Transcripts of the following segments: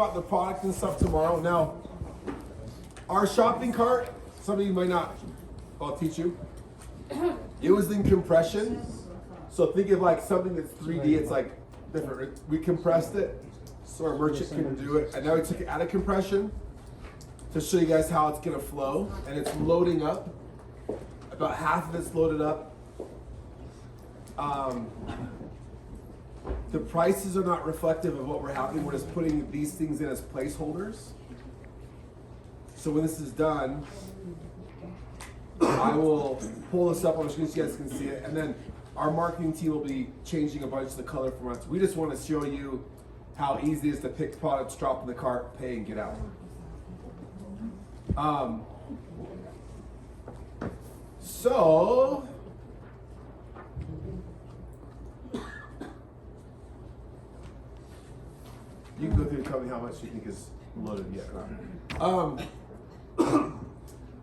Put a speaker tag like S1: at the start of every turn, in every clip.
S1: about the product and stuff tomorrow. Now, our shopping cart, some of you might not, I'll teach you. It was in compression. So think of like something that's 3D, it's like different. We compressed it so our merchant can do it. And now we took it out of compression to show you guys how it's gonna flow. And it's loading up. About half of it's loaded up. The prices are not reflective of what we're having. We're just putting these things in as placeholders. So when this is done, I will pull this up on the screen so you guys can see it. And then our marketing team will be changing a bunch of the color formats. We just want to show you how easy it is to pick products, drop in the cart, pay, and get out. So you can go through and tell me how much you think is loaded yet.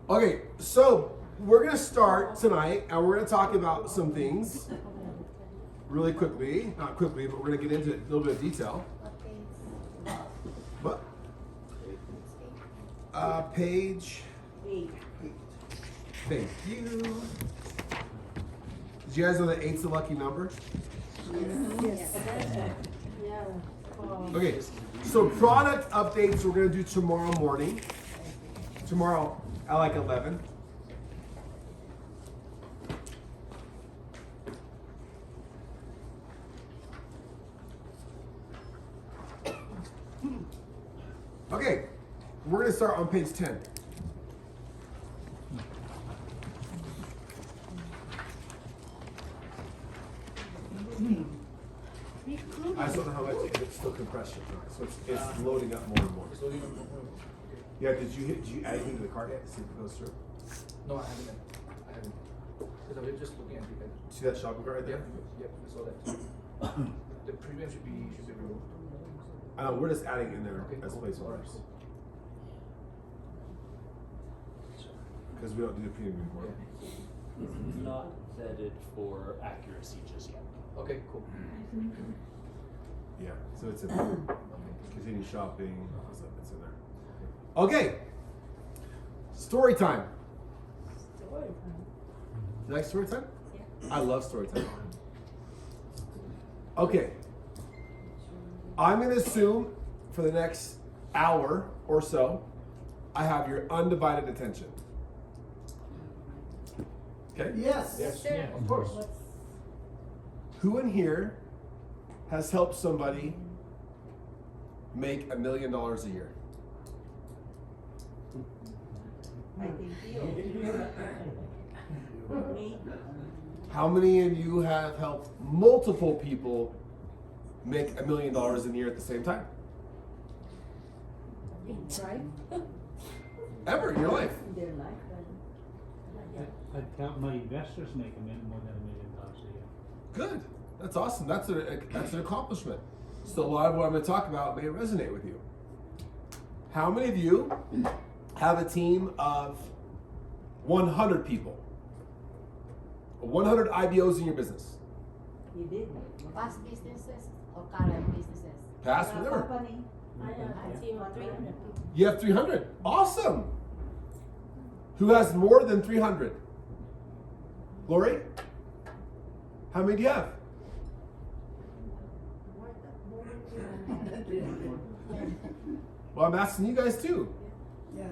S1: Okay, so we're gonna start tonight, and we're gonna talk about some things really quickly. Not quickly, but we're gonna get into a little bit of detail. What? Page 8. Thank you. Did you guys know that 8's the lucky number?
S2: Yes. Yeah.
S1: Okay, so product updates we're gonna do tomorrow morning. Tomorrow at like 11. Okay, we're gonna start on page 10. I just don't know how much it's still compression, so it's loading up more and more. Yeah, did you add anything to the cart yet to see if it goes through?
S3: No, I haven't. Because I was just looking at the.
S1: See that shopping cart right there?
S3: Yep, I saw that. The premium should be removed.
S1: We're just adding in there
S3: Okay,
S1: as
S3: cool.
S1: placeholders. Because we don't do the premium anymore.
S4: It's not vetted for accuracy just yet.
S3: Okay, cool.
S1: Yeah, so it's in there. Continue shopping, all that stuff, it's in there. Okay, story time. You like story time?
S2: Yeah.
S1: I love story time. Okay, I'm gonna assume for the next hour or so, I have your undivided attention. Okay?
S2: Yes.
S3: Yes.
S2: Sir.
S3: Yeah, of course.
S1: Who in here has helped somebody make $1 million a year?
S2: I think you. Me.
S1: How many of you have helped multiple people make $1 million a year at the same time?
S2: Right?
S1: Ever in your life?
S2: In their life.
S5: I count my investors make more than $1 million a year.
S1: Good. That's awesome. That's an accomplishment. So a lot of what I'm going to talk about may resonate with you. How many of you have a team of 100 people? 100 IBOs in your business?
S2: You did.
S6: Past businesses or current businesses?
S1: Past, whatever.
S2: Company.
S6: I team of 300 people.
S1: You have 300. Awesome. Who has more than 300? Lori? How many do you have? Well, I'm asking you guys too.
S7: Yes.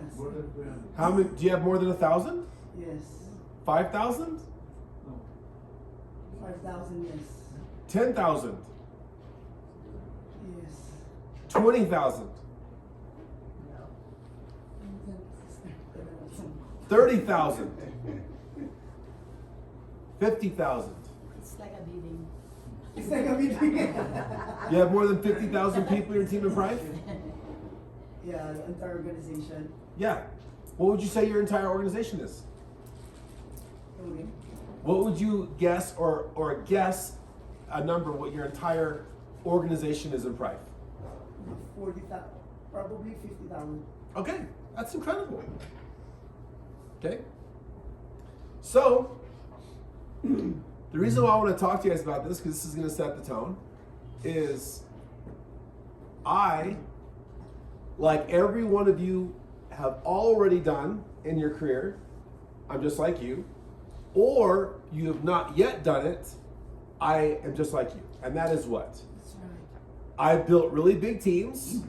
S1: How many? Do you have more than 1,000?
S7: Yes.
S1: 5,000?
S7: 5,000, yes.
S1: 10,000?
S7: Yes.
S1: 20,000? 30,000? 50,000?
S6: It's like a building.
S7: It's like a meeting.
S1: You have more than 50,000 people in your team in Pride?
S7: Yeah, the entire organization.
S1: Yeah. What would you say your entire organization is?
S7: Okay.
S1: What would you guess or guess a number what your entire organization is in Pride?
S7: 40,000, probably 50,000.
S1: Okay, that's incredible. Okay. So, the reason why I want to talk to you guys about this, because this is going to set the tone, is I like every one of you have already done in your career. I'm just like you. Or you have not yet done it. I am just like you. And that is what?
S7: That's right.
S1: I've built really big teams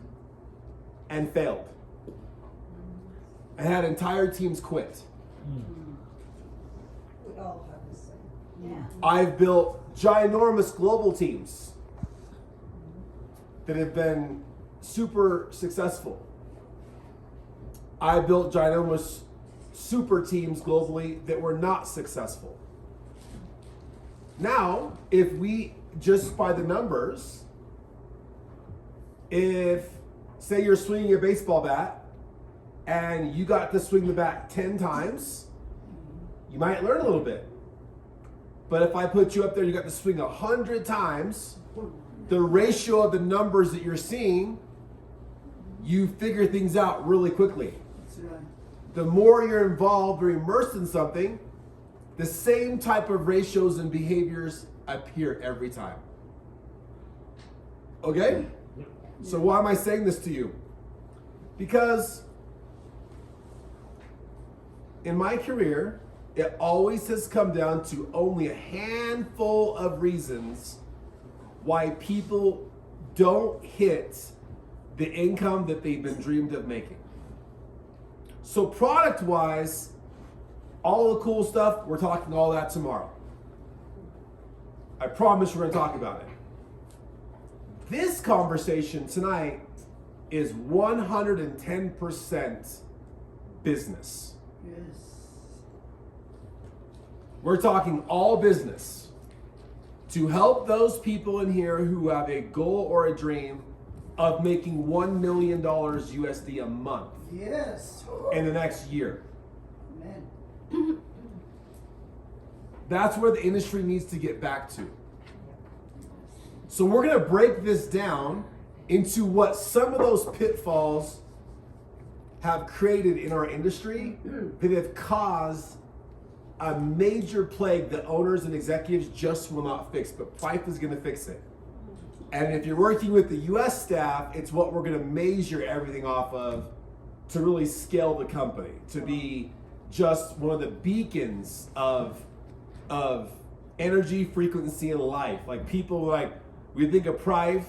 S1: and failed. I had entire teams quit.
S2: We all have the same.
S6: Yeah.
S1: I've built ginormous global teams that have been super successful. I built ginormous super teams globally that were not successful. Now, if we just by the numbers, if say you're swinging a baseball bat and you got to swing the bat 10 times, you might learn a little bit. But if I put you up there, you got to swing 100 times, the ratio of the numbers that you're seeing, you figure things out really quickly.
S7: That's right.
S1: The more you're involved or immersed in something, the same type of ratios and behaviors appear every time. Okay? So why am I saying this to you? Because in my career, it always has come down to only a handful of reasons why people don't hit the income that they've been dreamed of making. So product-wise, all the cool stuff, we're talking all that tomorrow. I promise we're going to talk about it. This conversation tonight is 110% business.
S7: Yes.
S1: We're talking all business to help those people in here who have a goal or a dream of making $1 million USD a month
S7: Yes.
S1: in the next year.
S7: Man.
S1: That's where the industry needs to get back to. So we're going to break this down into what some of those pitfalls have created in our industry that have caused a major plague that owners and executives just will not fix, but Fife is going to fix it. And if you're working with the US staff, it's what we're going to measure everything off of to really scale the company, to be just one of the beacons of energy, frequency, and life. Like people like, we think of Prive,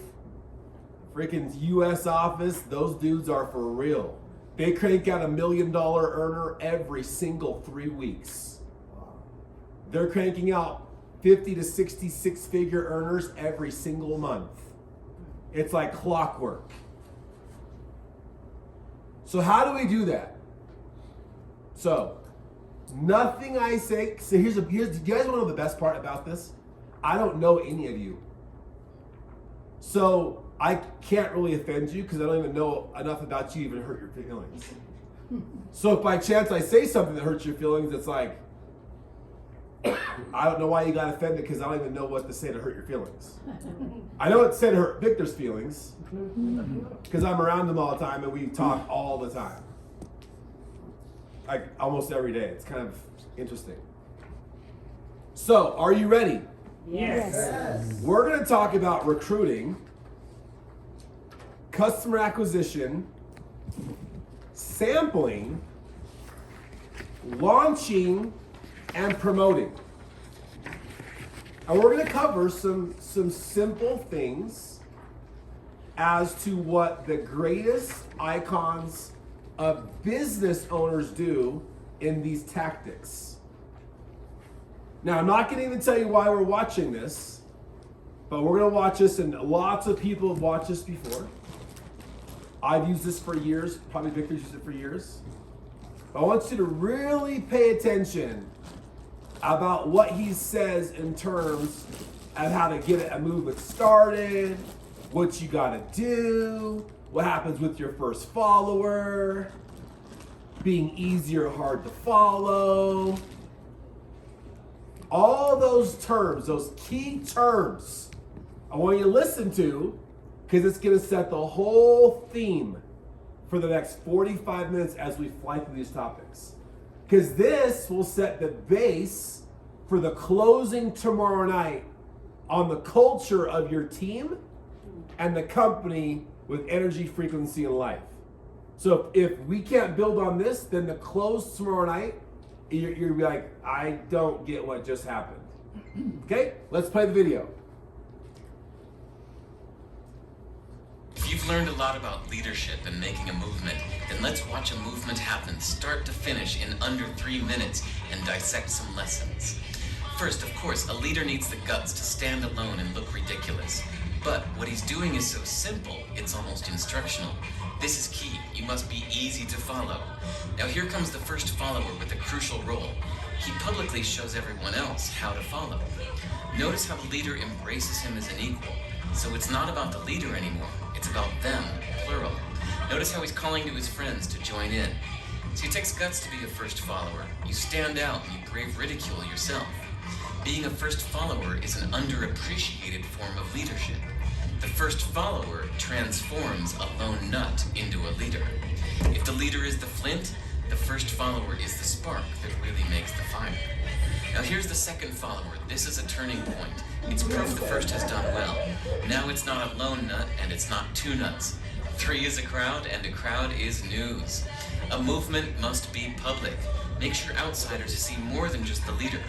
S1: freaking US office, those dudes are for real. They crank out $1 million earner every single 3 weeks. They're cranking out 50 to 60 six-figure earners every single month. It's like clockwork. So how do we do that? So nothing I say. So here's you guys want to know the best part about this? I don't know any of you. So I can't really offend you because I don't even know enough about you to even hurt your feelings. So if by chance I say something that hurts your feelings, it's like, I don't know why you got offended because I don't even know what to say to hurt your feelings. I know what to say to hurt Victor's feelings because I'm around him all the time and we talk all the time. Like almost every day. It's kind of interesting. So, are you ready?
S7: Yes.
S1: We're going to talk about recruiting, customer acquisition, sampling, launching, and promoting. And we're going to cover some simple things as to what the greatest icons of business owners do in these tactics. Now, I'm not going to even tell you why we're watching this, but we're going to watch this, and lots of people have watched this before. I've used this for years. Probably Victor's used it for years. But I want you to really pay attention about what he says in terms of how to get a movement started, what you got to do, what happens with your first follower, being easy or hard to follow. All those terms, those key terms, I want you to listen to because it's going to set the whole theme for the next 45 minutes as we fly through these topics. Because this will set the base for the closing tomorrow night on the culture of your team and the company with energy, frequency, and life. So if we can't build on this, then the close tomorrow night, you're be like, I don't get what just happened. Okay, let's play the video.
S8: If you've learned a lot about leadership and making a movement, then let's watch a movement happen start to finish in under 3 minutes and dissect some lessons. First, of course, a leader needs the guts to stand alone and look ridiculous. But what he's doing is so simple, it's almost instructional. This is key. You must be easy to follow. Now here comes the first follower with a crucial role. He publicly shows everyone else how to follow. Notice how the leader embraces him as an equal. So it's not about the leader anymore. It's about them, plural. Notice how he's calling to his friends to join in. So it takes guts to be a first follower. You stand out and you brave ridicule yourself. Being a first follower is an underappreciated form of leadership. The first follower transforms a lone nut into a leader. If the leader is the flint, the first follower is the spark that really makes the fire. Now here's the second follower. This is a turning point. It's proof the first has done well. Now it's not a lone nut and it's not two nuts. 3 is a crowd and a crowd is news. A movement must be public. Make sure outsiders see more than just the leader.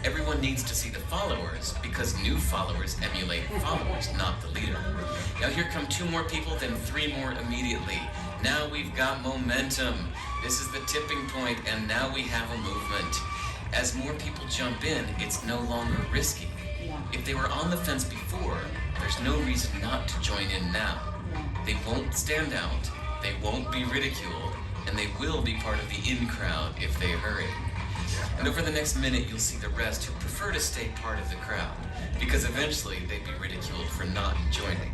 S8: Everyone needs to see the followers because new followers emulate followers, not the leader. Now here come 2 more people, then 3 more immediately. Now we've got momentum. This is the tipping point, and now we have a movement. As more people jump in, it's no longer risky. If they were on the fence before, there's no reason not to join in now. They won't stand out, they won't be ridiculed, and they will be part of the in crowd if they hurry. And over the next minute, you'll see the rest who prefer to stay part of the crowd, because eventually they'd be ridiculed for not joining.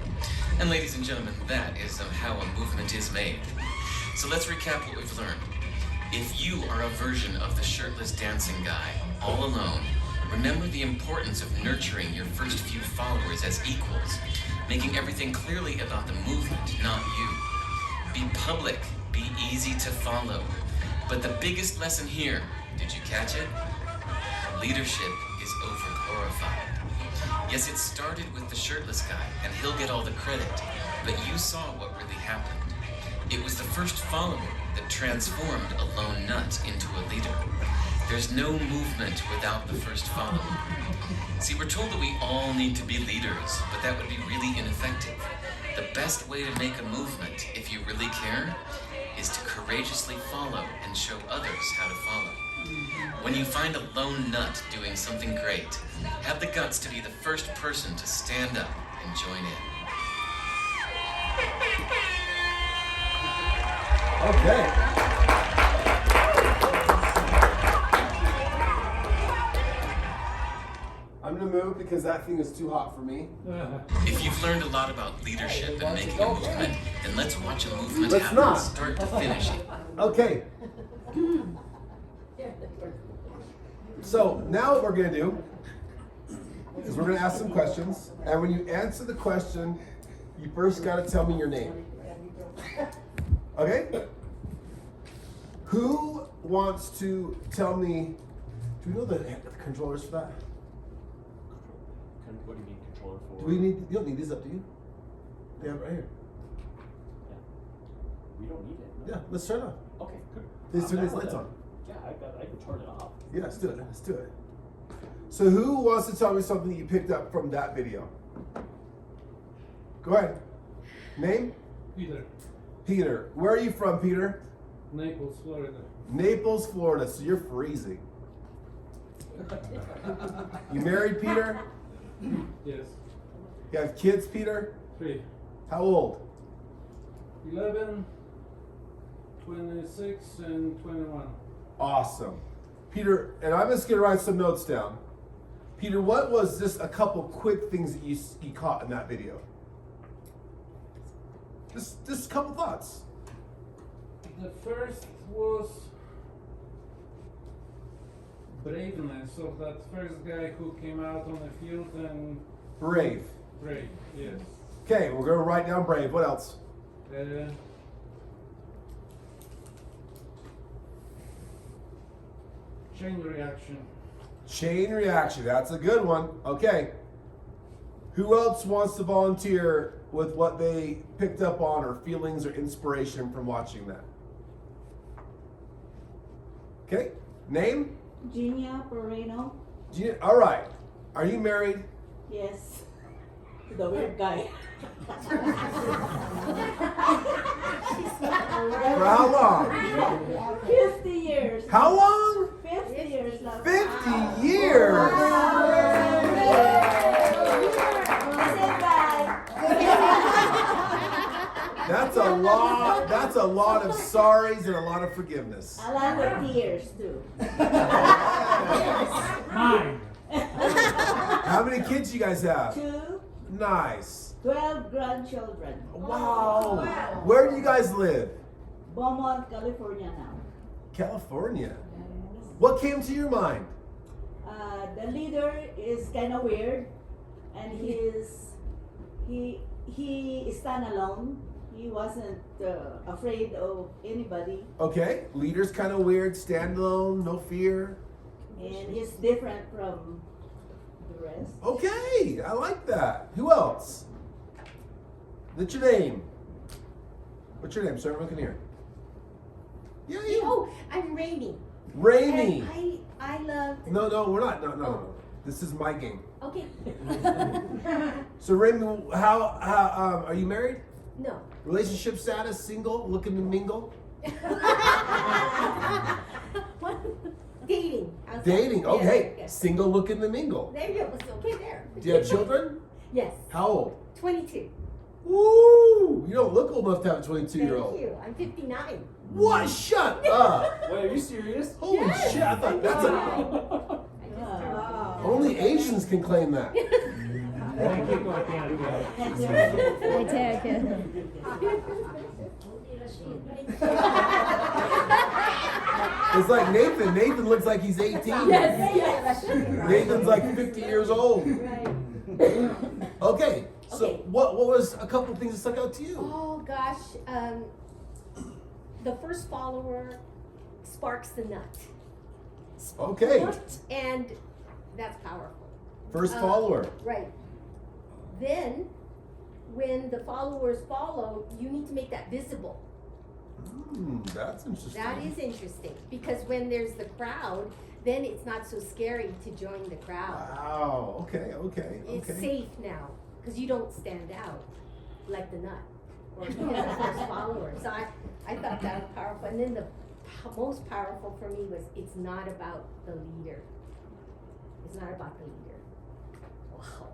S8: And ladies and gentlemen, that is how a movement is made. So let's recap what we've learned. If you are a version of the shirtless dancing guy, all alone, remember the importance of nurturing your first few followers as equals, making everything clearly about the movement, not you. Be public, be easy to follow. But the biggest lesson here, did you catch it? Leadership is over-glorified. Yes, it started with the shirtless guy, and he'll get all the credit, but you saw what really happened. It was the first follower that transformed a lone nut into a leader. There's no movement without the first follower. See, we're told that we all need to be leaders, but that would be really ineffective. The best way to make a movement, if you really care, is to courageously follow and show others how to follow. When you find a lone nut doing something great, have the guts to be the first person to stand up and join in.
S1: Okay. I'm gonna move because that thing is too hot for me.
S8: If you've learned a lot about leadership and making a movement, then let's watch a movement
S1: Let's
S8: happen
S1: not.
S8: start to finish.
S1: Okay. So now what we're gonna do is we're gonna ask some questions, and when you answer the question, you first gotta tell me your name. Okay? Who wants to tell me? Do we know the controllers for that?
S4: What do you mean controller for?
S1: Do we need? You don't need these up, do you? They have it right here.
S4: We don't need it. No.
S1: Yeah, let's turn it on.
S4: Okay, good.
S1: Let's turn
S4: I'm
S1: these
S4: down with
S1: lights
S4: that.
S1: on.
S4: Yeah, I can turn it off.
S1: Yeah, let's do it. Let's do it. So who wants to tell me something that you picked up from that video? Go ahead. Name?
S5: Peter,
S1: Peter. Where are you from, Peter?
S5: Naples, Florida.
S1: Naples, Florida. So you're freezing. You married, Peter?
S5: Yes.
S1: You have kids, Peter?
S5: 3.
S1: How old?
S5: 11, 26, and 21.
S1: Awesome. Peter, and I'm just going to write some notes down. Peter, what was just a couple quick things that you caught in that video? Just a couple thoughts.
S5: The first was braveness of that first guy who came out on the field and
S1: Brave.
S5: brave, yes.
S1: Okay, we're going to write down brave. What else?
S5: Chain reaction.
S1: Chain reaction. That's a good one. Okay. Who else wants to volunteer with what they picked up on or feelings or inspiration from watching that. Okay, name?
S2: Gina Moreno.
S1: All right. Are you married?
S2: Yes. The weird guy.
S1: For how long?
S2: 50 years.
S1: How long?
S2: 50 years now.
S1: 50 years. That's a lot. That's a lot of sorries and a lot of forgiveness.
S2: A lot of tears too.
S5: Mine.
S1: How many kids you guys have?
S2: 2,
S1: Nice.
S2: 12 grandchildren.
S1: Wow. Where do you guys live?
S2: Beaumont, California now.
S1: California. What came to your mind?
S2: The leader is kind of weird, and he stand alone. He wasn't afraid of anybody,
S1: Okay. Leader's kind of weird. Stand alone. No fear.
S2: and he's different from the rest.
S1: Okay. I like that. Who else? What's your name? What's your name, sir? Everyone can hear. Yeah, you.
S9: Oh, I'm Rainy.
S1: Rainy.
S9: And I love.
S1: No, we're not. No. This is my game.
S9: Okay.
S1: So, Rainy, how are you married?
S9: No.
S1: Relationship status, single, looking to mingle?
S9: What? Dating. I'll say.
S1: Dating. Okay.
S9: Yes.
S1: Single, looking to mingle.
S9: There you go. It's okay there.
S1: Do you have children?
S9: Yes.
S1: How old?
S9: 22.
S1: Woo! You don't look old enough to have a 22-year-old.
S9: Thank you. I'm 59.
S1: What? Shut up!
S4: Wait, are you serious?
S1: Holy
S9: Yes.
S1: shit! I thought that's a.
S9: I just turned
S1: Only Asians can claim that.
S5: Thank you, Tatiana.
S1: It's like Nathan. Nathan looks like he's 18.
S9: Yes.
S1: Nathan's like 50 years old.
S9: Right.
S1: Okay. So
S9: Okay.
S1: what was a couple of things that stuck out to you?
S9: Oh gosh. The first follower sparks the nut.
S1: Okay.
S9: And that's powerful.
S1: First follower.
S9: Right. Then, when the followers follow, you need to make that visible.
S1: That's interesting.
S9: That is interesting because when there's the crowd, then it's not so scary to join the crowd.
S1: Wow. Okay.
S9: It's safe now because you don't stand out like the nut or the first follower. So I thought that was powerful. And then the most powerful for me was it's not about the leader. It's not about the leader. Wow.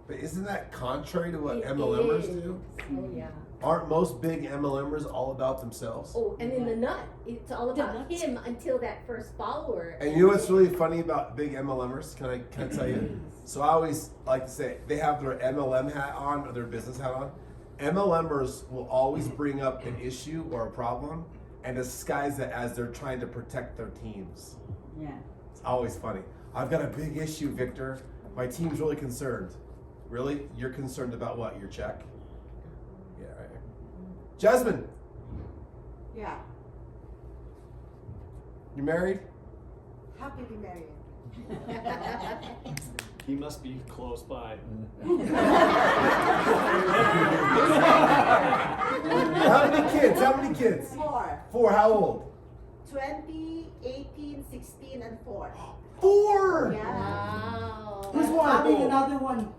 S1: But isn't that contrary to what
S9: It
S1: MLMers
S9: is.
S1: do?
S9: Oh yeah.
S1: Aren't most big MLMers all about themselves?
S9: Oh, and then the nut. It's all about him until that first follower.
S1: And you know what's really funny about big MLMers? Can I tell you? So I always like to say they have their MLM hat on or their business hat on. MLMers will always bring up an issue or a problem and disguise it as they're trying to protect their teams.
S2: Yeah.
S1: It's always funny. I've got a big issue, Victor. My team's really concerned. Really? You're concerned about what? Your check? Yeah, right. Jasmine,
S7: Yeah.
S1: you married?
S7: Happily married.
S4: He must be close by.
S1: How many kids? How many kids?
S7: 4.
S1: 4. How old?
S7: 20, 18, 16, and 4.
S1: 4.
S7: Yeah.
S9: Wow.
S1: Who's one?
S7: Having another one.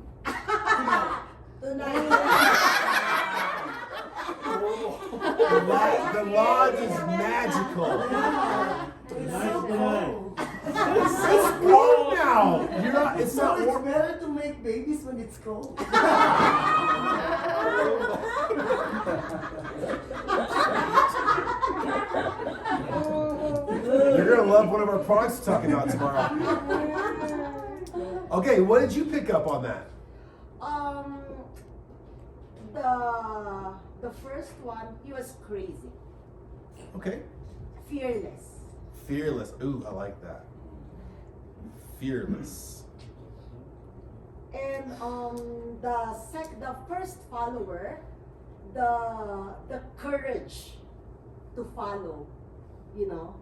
S7: Tonight.
S1: The lodge is magical.
S7: It's so cold.
S1: It's cold now. You're not. It's
S7: So
S1: not
S7: it's
S1: warm.
S7: better to make babies when it's cold.
S1: You're gonna love one of our products we're talking about tomorrow. Okay, what did you pick up on that?
S7: The first one, he was crazy,
S1: Okay.
S7: fearless.
S1: Fearless. Ooh, I like that. Fearless.
S7: And the first follower, the courage to follow, you know,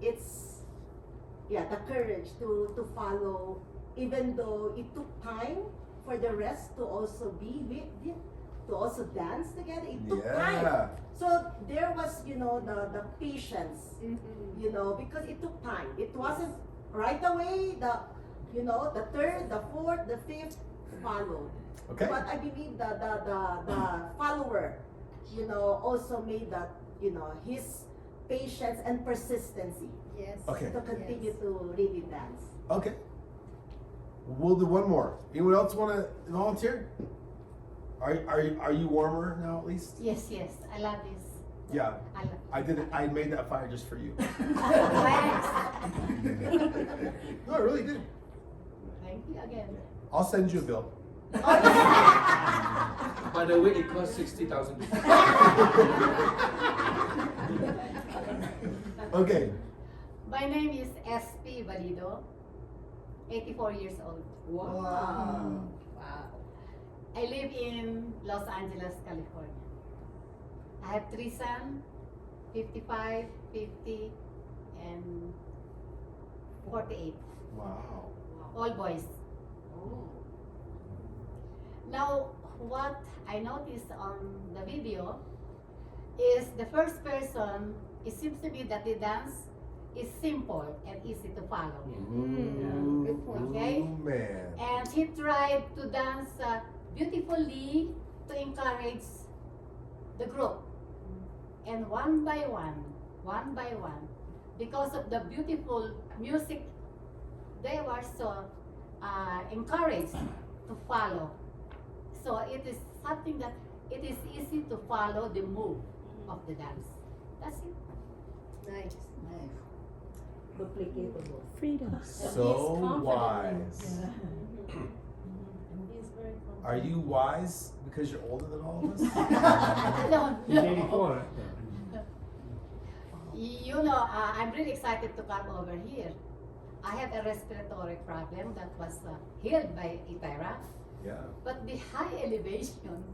S7: it's the courage to follow, even though it took time for the rest to also be with to also dance together. It took time.
S1: Yeah.
S7: So there was, the patience, because it took time. It wasn't right away. The third, the fourth, the fifth followed.
S1: Okay.
S7: But I believe the follower, also made that, his patience and persistency
S9: Yes.
S1: Okay.
S7: to continue
S9: Yes.
S7: to really dance.
S1: Okay. We'll do one more. Anyone else want to volunteer? Are you warmer now at least?
S6: Yes, I love this.
S1: Yeah.
S6: I love
S1: I did it. I made that fire just for you.
S6: Thanks.
S1: No, I really did.
S6: Thank you again.
S1: I'll send you a bill.
S3: By the way, it costs 60,000.
S1: Okay.
S6: My name is SP Valido, 84 years old.
S7: Wow.
S6: I live in Los Angeles, California. I have 3 sons, 55, 50, and 48.
S1: Wow.
S6: All boys. Now, what I noticed on the video is the first person, it seems to be that the dance is simple and easy to follow.
S1: Ooh,
S9: Good point.
S6: Okay.
S1: ooh, man.
S6: And he tried to dance beautifully to encourage the group. And one by one, because of the beautiful music, they were so encouraged to follow. So it is something that it is easy to follow the move of the dance. That's it.
S9: Nice.
S2: Duplicatable.
S1: So wise.
S6: He's very confident.
S1: Are you wise because you're older than all of us?
S6: No,
S5: He's
S6: no.
S5: 84.
S6: I'm really excited to come over here. I have a respiratory problem that was healed by Itera,
S1: Yeah.
S6: but the high elevation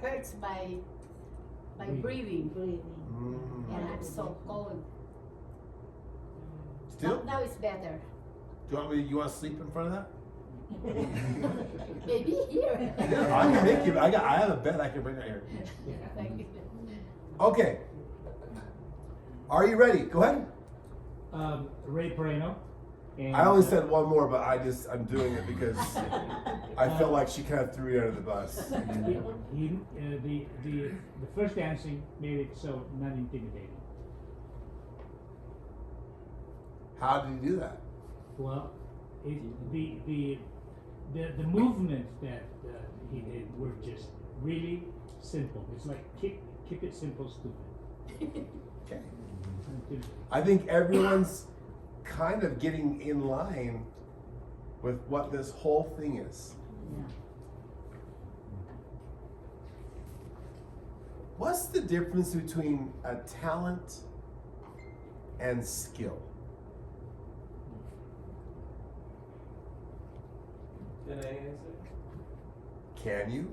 S6: hurts my breathing,
S2: Breathing.
S6: and I'm so cold.
S1: Still?
S6: But now it's better.
S1: Do you want to sleep in front of that?
S6: Maybe here.
S1: Yeah, I can make you. I have a bed I can bring right here.
S6: Thank you.
S1: Okay. Are you ready? Go ahead.
S5: Ray Moreno. And,
S1: I only said one more, but I'm doing it because I felt like she kind of threw me under the bus.
S5: the first dancing made it so non-intimidating.
S1: How did you do that?
S5: Well, the movements that he did were just really simple. It's like keep it simple, stupid.
S1: Okay. I think everyone's kind of getting in line with what this whole thing is. What's the difference between a talent and skill?
S10: Can I answer?
S1: Can you?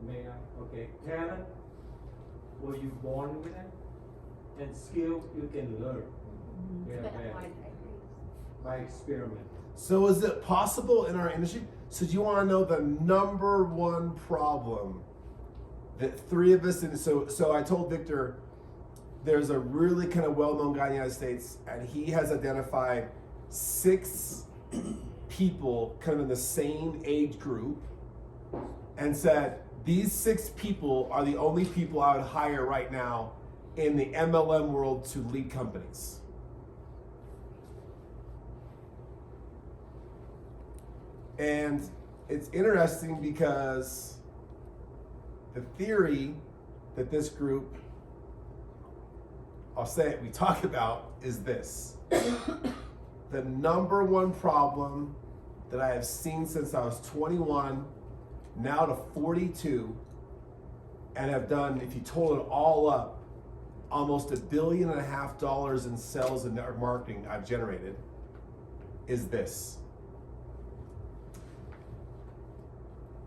S10: May I? Okay. Talent, were you born with it? And skill, you can learn. Yeah, by experiment.
S1: So is it possible in our industry? So do you want to know the number one problem that 3 of us, and so I told Victor, there's a really kind of well-known guy in the United States, and he has identified 6 people kind of in the same age group and said, these 6 people are the only people I would hire right now in the MLM world to lead companies. And it's interesting because the theory that this group, I'll say it, we talk about is this. The number one problem that I have seen since I was 21, now to 42, and have done, if you total it all up, almost $1.5 billion in sales and network marketing I've generated, is this.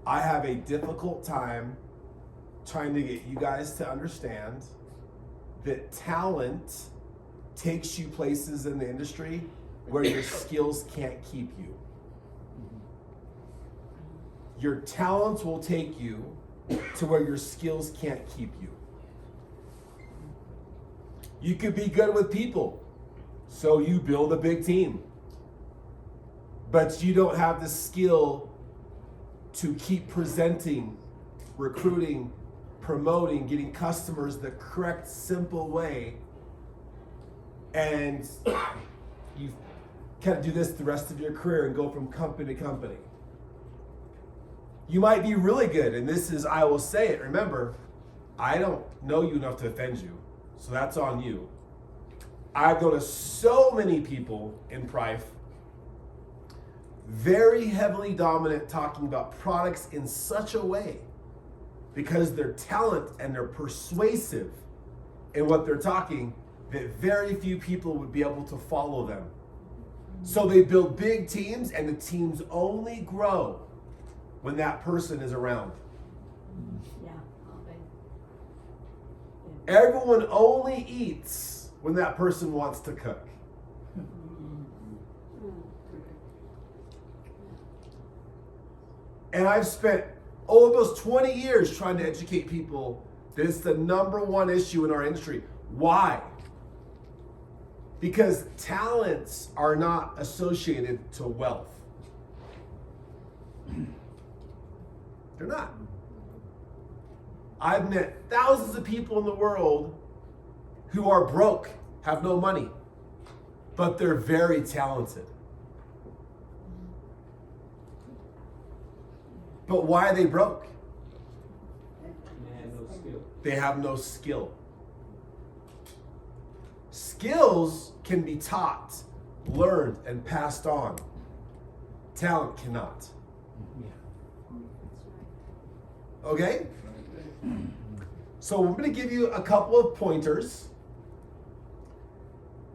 S1: I have a difficult time trying to get you guys to understand that talent takes you places in the industry where your skills can't keep you. Your talents will take you to where your skills can't keep you. You could be good with people, so you build a big team. But you don't have the skill to keep presenting, recruiting, promoting, getting customers the correct, simple way. And you kind of do this the rest of your career and go from company to company. You might be really good, and this is, I will say it, remember, I don't know you enough to offend you, so that's on you. I've noticed so many people in Prife very heavily dominant talking about products in such a way because they're talent and they're persuasive in what they're talking that very few people would be able to follow them. So they build big teams, and the teams only grow when that person is around.
S2: Yeah.
S6: Okay.
S1: Everyone only eats when that person wants to cook. And I've spent almost 20 years trying to educate people that it's the number one issue in our industry. Why? Because talents are not associated to wealth. They're not. I've met thousands of people in the world who are broke, have no money, but they're very talented. But why are they broke?
S10: They have no skill.
S1: They have no skill. Skills can be taught, learned, and passed on. Talent cannot. Okay? So we're going to give you a couple of pointers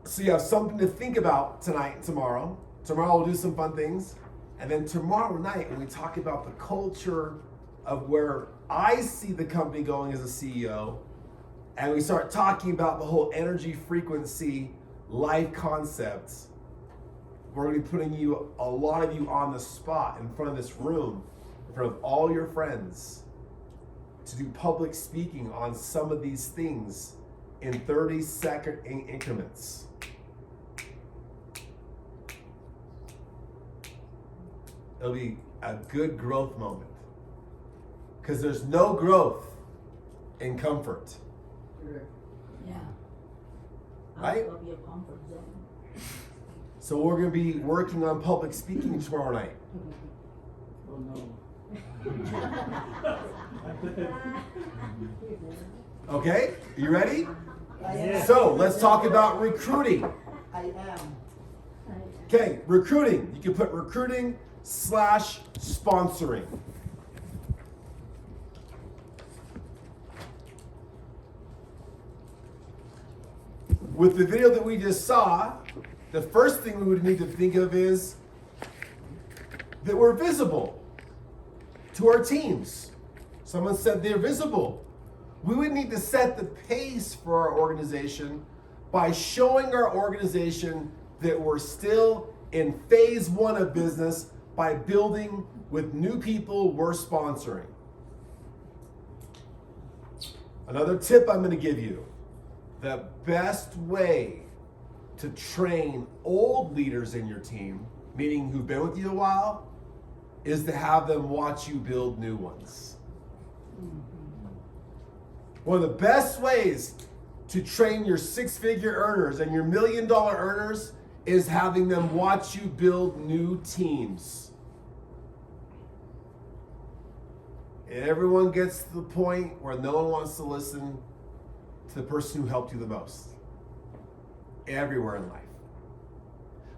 S1: so you have something to think about tonight and tomorrow. Tomorrow we'll do some fun things. And then tomorrow night, when we talk about the culture of where I see the company going as a CEO, and we start talking about the whole energy frequency life concepts, we're going to be putting you, a lot of you, on the spot in front of this room, in front of all your friends, to do public speaking on some of these things in 30-second increments. It'll be a good growth moment. Because there's no growth in comfort.
S2: Yeah.
S1: Right?
S2: Out of your comfort zone.
S1: So we're going to be working on public speaking tomorrow night.
S5: Oh no.
S1: Okay? You ready?
S7: Yeah.
S1: So let's talk about recruiting.
S7: I am.
S1: Okay, recruiting. You can put recruiting / sponsoring. With the video that we just saw, the first thing we would need to think of is that we're visible to our teams. Someone said they're visible. We would need to set the pace for our organization by showing our organization that we're still in phase 1 of business by building with new people we're sponsoring. Another tip I'm going to give you. The best way to train old leaders in your team, meaning who've been with you a while, is to have them watch you build new ones. One of the best ways to train your 6-figure earners and your $1 million earners is having them watch you build new teams. Everyone gets to the point where no one wants to listen to the person who helped you the most. Everywhere in life.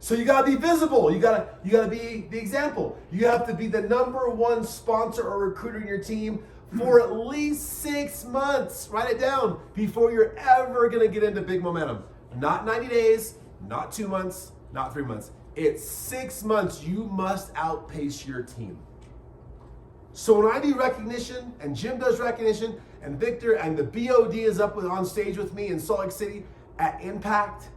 S1: So you gotta be visible. You gotta be the example. You have to be the number 1 sponsor or recruiter in your team for at least 6 months. Write it down before you're ever gonna get into big momentum. Not 90 days, not 2 months, not 3 months. It's 6 months. You must outpace your team. So when I do recognition, and Jim does recognition, and Victor and the BOD is up on stage with me in Salt Lake City at Impact,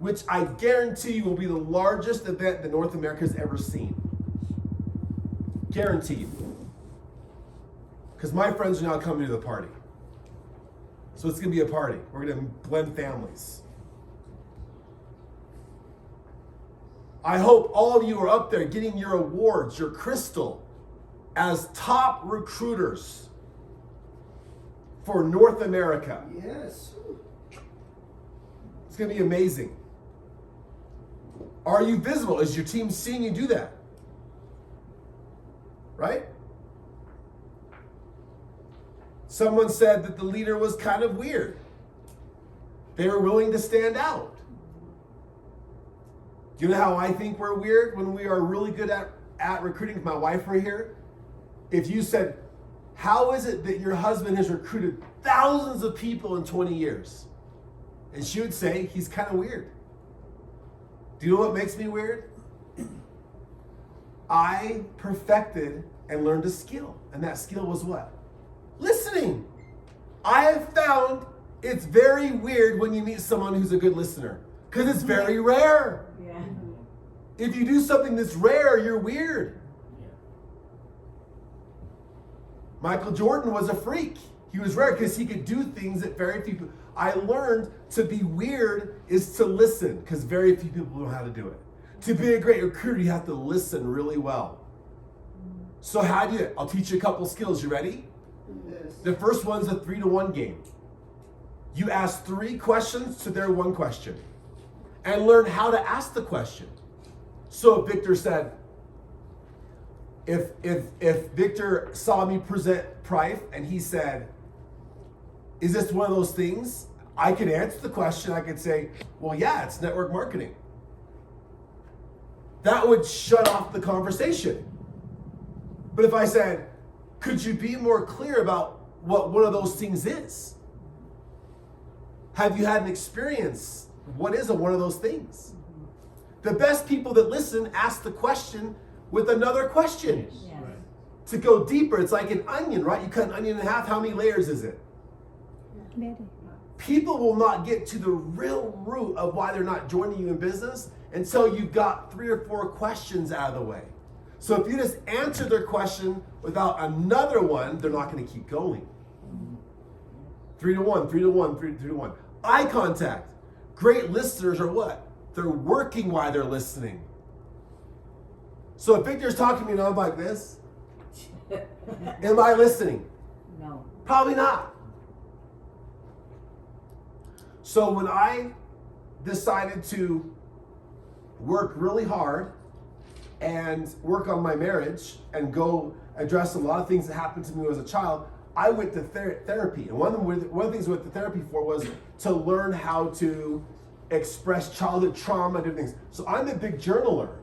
S1: which I guarantee you will be the largest event that North America has ever seen. Guarantee you. Because my friends are now coming to the party. So it's going to be a party. We're going to blend families. I hope all of you are up there getting your awards, your crystal, as top recruiters for North America.
S10: Yes.
S1: It's going to be amazing. Are you visible? Is your team seeing you do that? Right? Someone said that the leader was kind of weird. They were willing to stand out. Do you know how I think we're weird when we are really good at recruiting? If my wife were here, if you said, how is it that your husband has recruited thousands of people in 20 years? And she would say, he's kind of weird. Do you know what makes me weird? I perfected and learned a skill. And that skill was what? Listening. I have found it's very weird when you meet someone who's a good listener. Because it's very rare.
S2: Yeah.
S1: If you do something that's rare, you're weird. Michael Jordan was a freak. He was rare because he could do things that very few people. I learned to be weird is to listen because very few people know how to do it. To be a great recruiter, you have to listen really well. So how do you do it? I'll teach you a couple skills. You ready?
S10: Yes.
S1: The first one's a 3-to-1 game. You ask 3 questions to their 1 question and learn how to ask the question. So Victor said, if Victor saw me present Prife and he said, is this one of those things? I could answer the question. I could say, well, yeah, it's network marketing. That would shut off the conversation. But if I said, could you be more clear about what one of those things is? Have you had an experience? What is one of those things? The best people that listen ask the question with another question.
S5: Yes.
S2: Yes.
S5: Right.
S1: To go deeper, it's like an onion, right? You cut an onion in half, how many layers is it? People will not get to the real root of why they're not joining you in business until you've got 3 or 4 questions out of the way. So if you just answer their question without another one, they're not going to keep going. 3-to-1, 3-to-1, 3-to-1. Eye contact. Great listeners are what? They're working while they're listening. So if Victor's talking to me and I'm like this, am I listening?
S2: No.
S1: Probably not. So when I decided to work really hard and work on my marriage and go address a lot of things that happened to me as a child, I went to therapy. And one of the things I went to therapy for was to learn how to express childhood trauma and different things. So I'm a big journaler.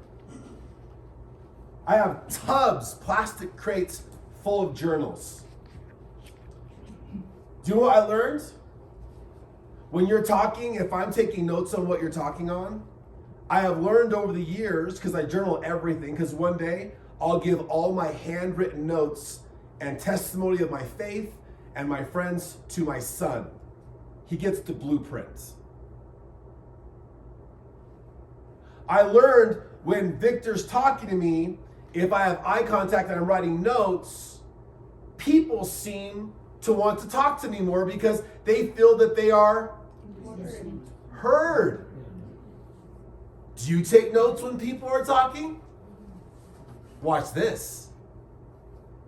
S1: I have tubs, plastic crates full of journals. Do you know what I learned? When you're talking, if I'm taking notes on what you're talking on, I have learned over the years, because I journal everything, because one day I'll give all my handwritten notes and testimony of my faith and my friends to my son. He gets the blueprints. I learned when Victor's talking to me, if I have eye contact and I'm writing notes, people seem to want to talk to me more because they feel that they are heard. Do you take notes when people are talking? Watch this.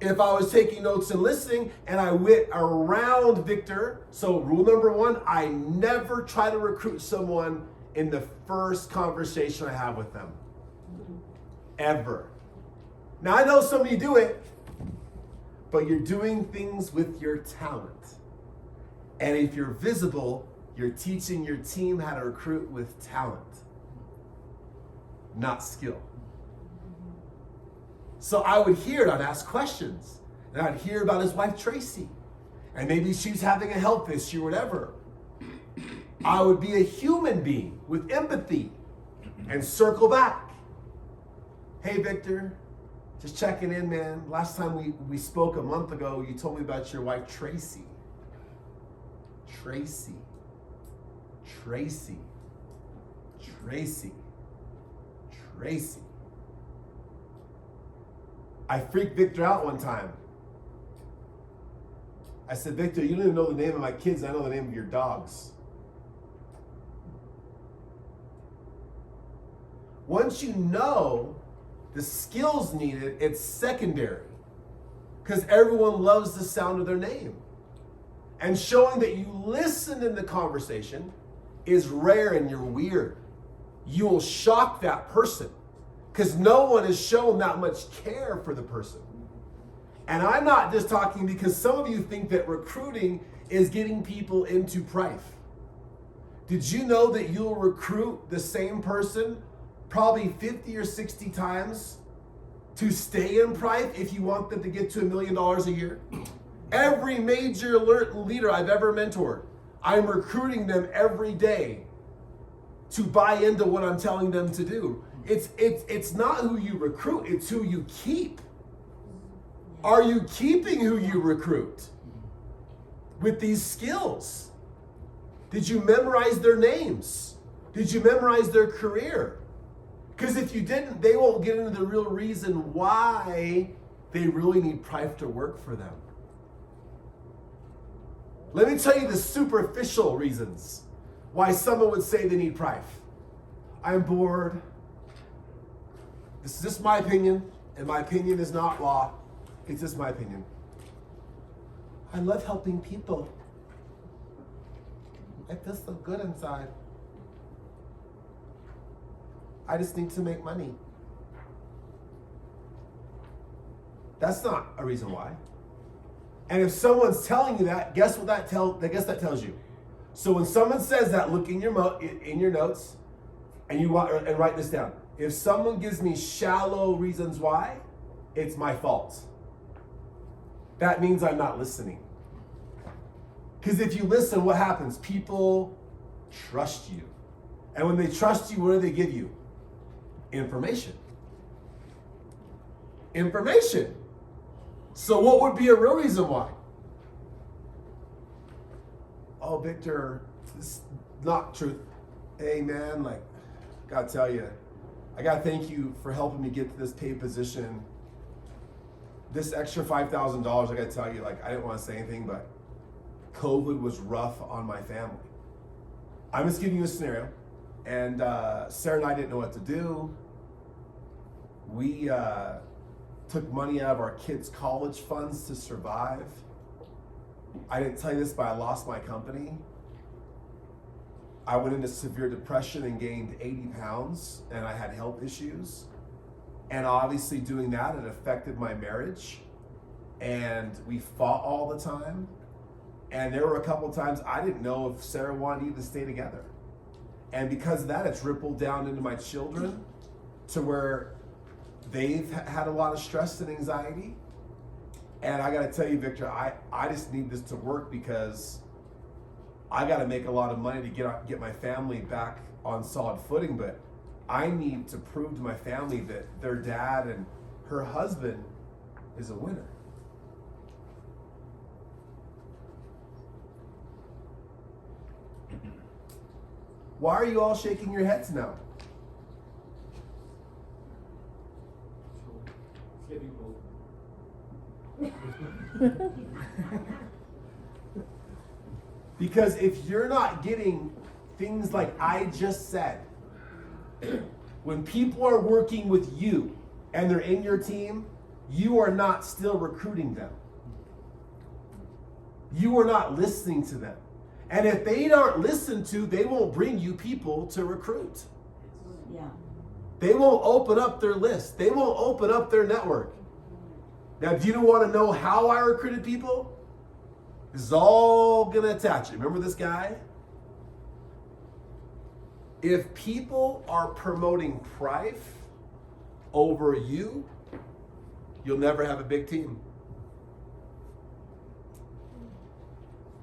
S1: If I was taking notes and listening and I went around Victor, so rule number 1, I never try to recruit someone in the first conversation I have with them. Ever. Now I know some of you do it, but you're doing things with your talent. And if you're visible, you're teaching your team how to recruit with talent, not skill. So I would hear it, I'd ask questions, and I'd hear about his wife Tracy, and maybe she's having a health issue or whatever. I would be a human being with empathy and circle back. Hey Victor, just checking in, man. Last time we spoke a month ago, you told me about your wife Tracy. Tracy. I freaked Victor out one time. I said, Victor, you don't even know the name of my kids. I know the name of your dogs. Once you know the skills needed, it's secondary. Because everyone loves the sound of their name. And showing that you listened in the conversation is rare and you're weird. You will shock that person. Because no one has shown that much care for the person. And I'm not just talking because some of you think that recruiting is getting people into Prife. Did you know that you'll recruit the same person probably 50 or 60 times to stay in Prife if you want them to get to $1 million a year? Every major leader I've ever mentored, I'm recruiting them every day to buy into what I'm telling them to do. It's not who you recruit, it's who you keep. Are you keeping who you recruit with these skills? Did you memorize their names? Did you memorize their career? Because if you didn't, they won't get into the real reason why they really need Prife to work for them. Let me tell you the superficial reasons why someone would say they need Prife. I'm bored. This is just my opinion, and my opinion is not law. It's just my opinion. I love helping people. I feel so good inside. I just need to make money. That's not a reason why. And if someone's telling you that, guess what that tells you. So when someone says that, look in your notes, and write this down. If someone gives me shallow reasons why, it's my fault. That means I'm not listening. Because if you listen, what happens? People trust you. And when they trust you, what do they give you? Information. Information. So what would be a real reason why? Oh, Victor, this is not truth. Hey, man, gotta tell you, I gotta thank you for helping me get to this paid position. This extra $5,000, I gotta tell you, I didn't want to say anything, but COVID was rough on my family. I'm just giving you a scenario. And Sarah and I didn't know what to do. We took money out of our kids' college funds to survive. I didn't tell you this, but I lost my company. I went into severe depression and gained 80 pounds, and I had health issues. And obviously doing that, it affected my marriage. And we fought all the time. And there were a couple times I didn't know if Sarah wanted to stay together. And because of that, it's rippled down into my children to where they've had a lot of stress and anxiety. And I gotta tell you, Victor, I just need this to work because I gotta make a lot of money to get my family back on solid footing, but I need to prove to my family that their dad and her husband is a winner. Why are you all shaking your heads now?
S10: Getting old.
S1: Because if you're not getting things like I just said, when people are working with you and they're in your team, you are not still recruiting them. You are not listening to them. And if they aren't listened to, they won't bring you people to recruit.
S2: Yeah.
S1: They won't open up their list. They won't open up their network. Now, do you want to know how I recruited people? This is all going to attach it. Remember this guy? If people are promoting Prife over you, you'll never have a big team.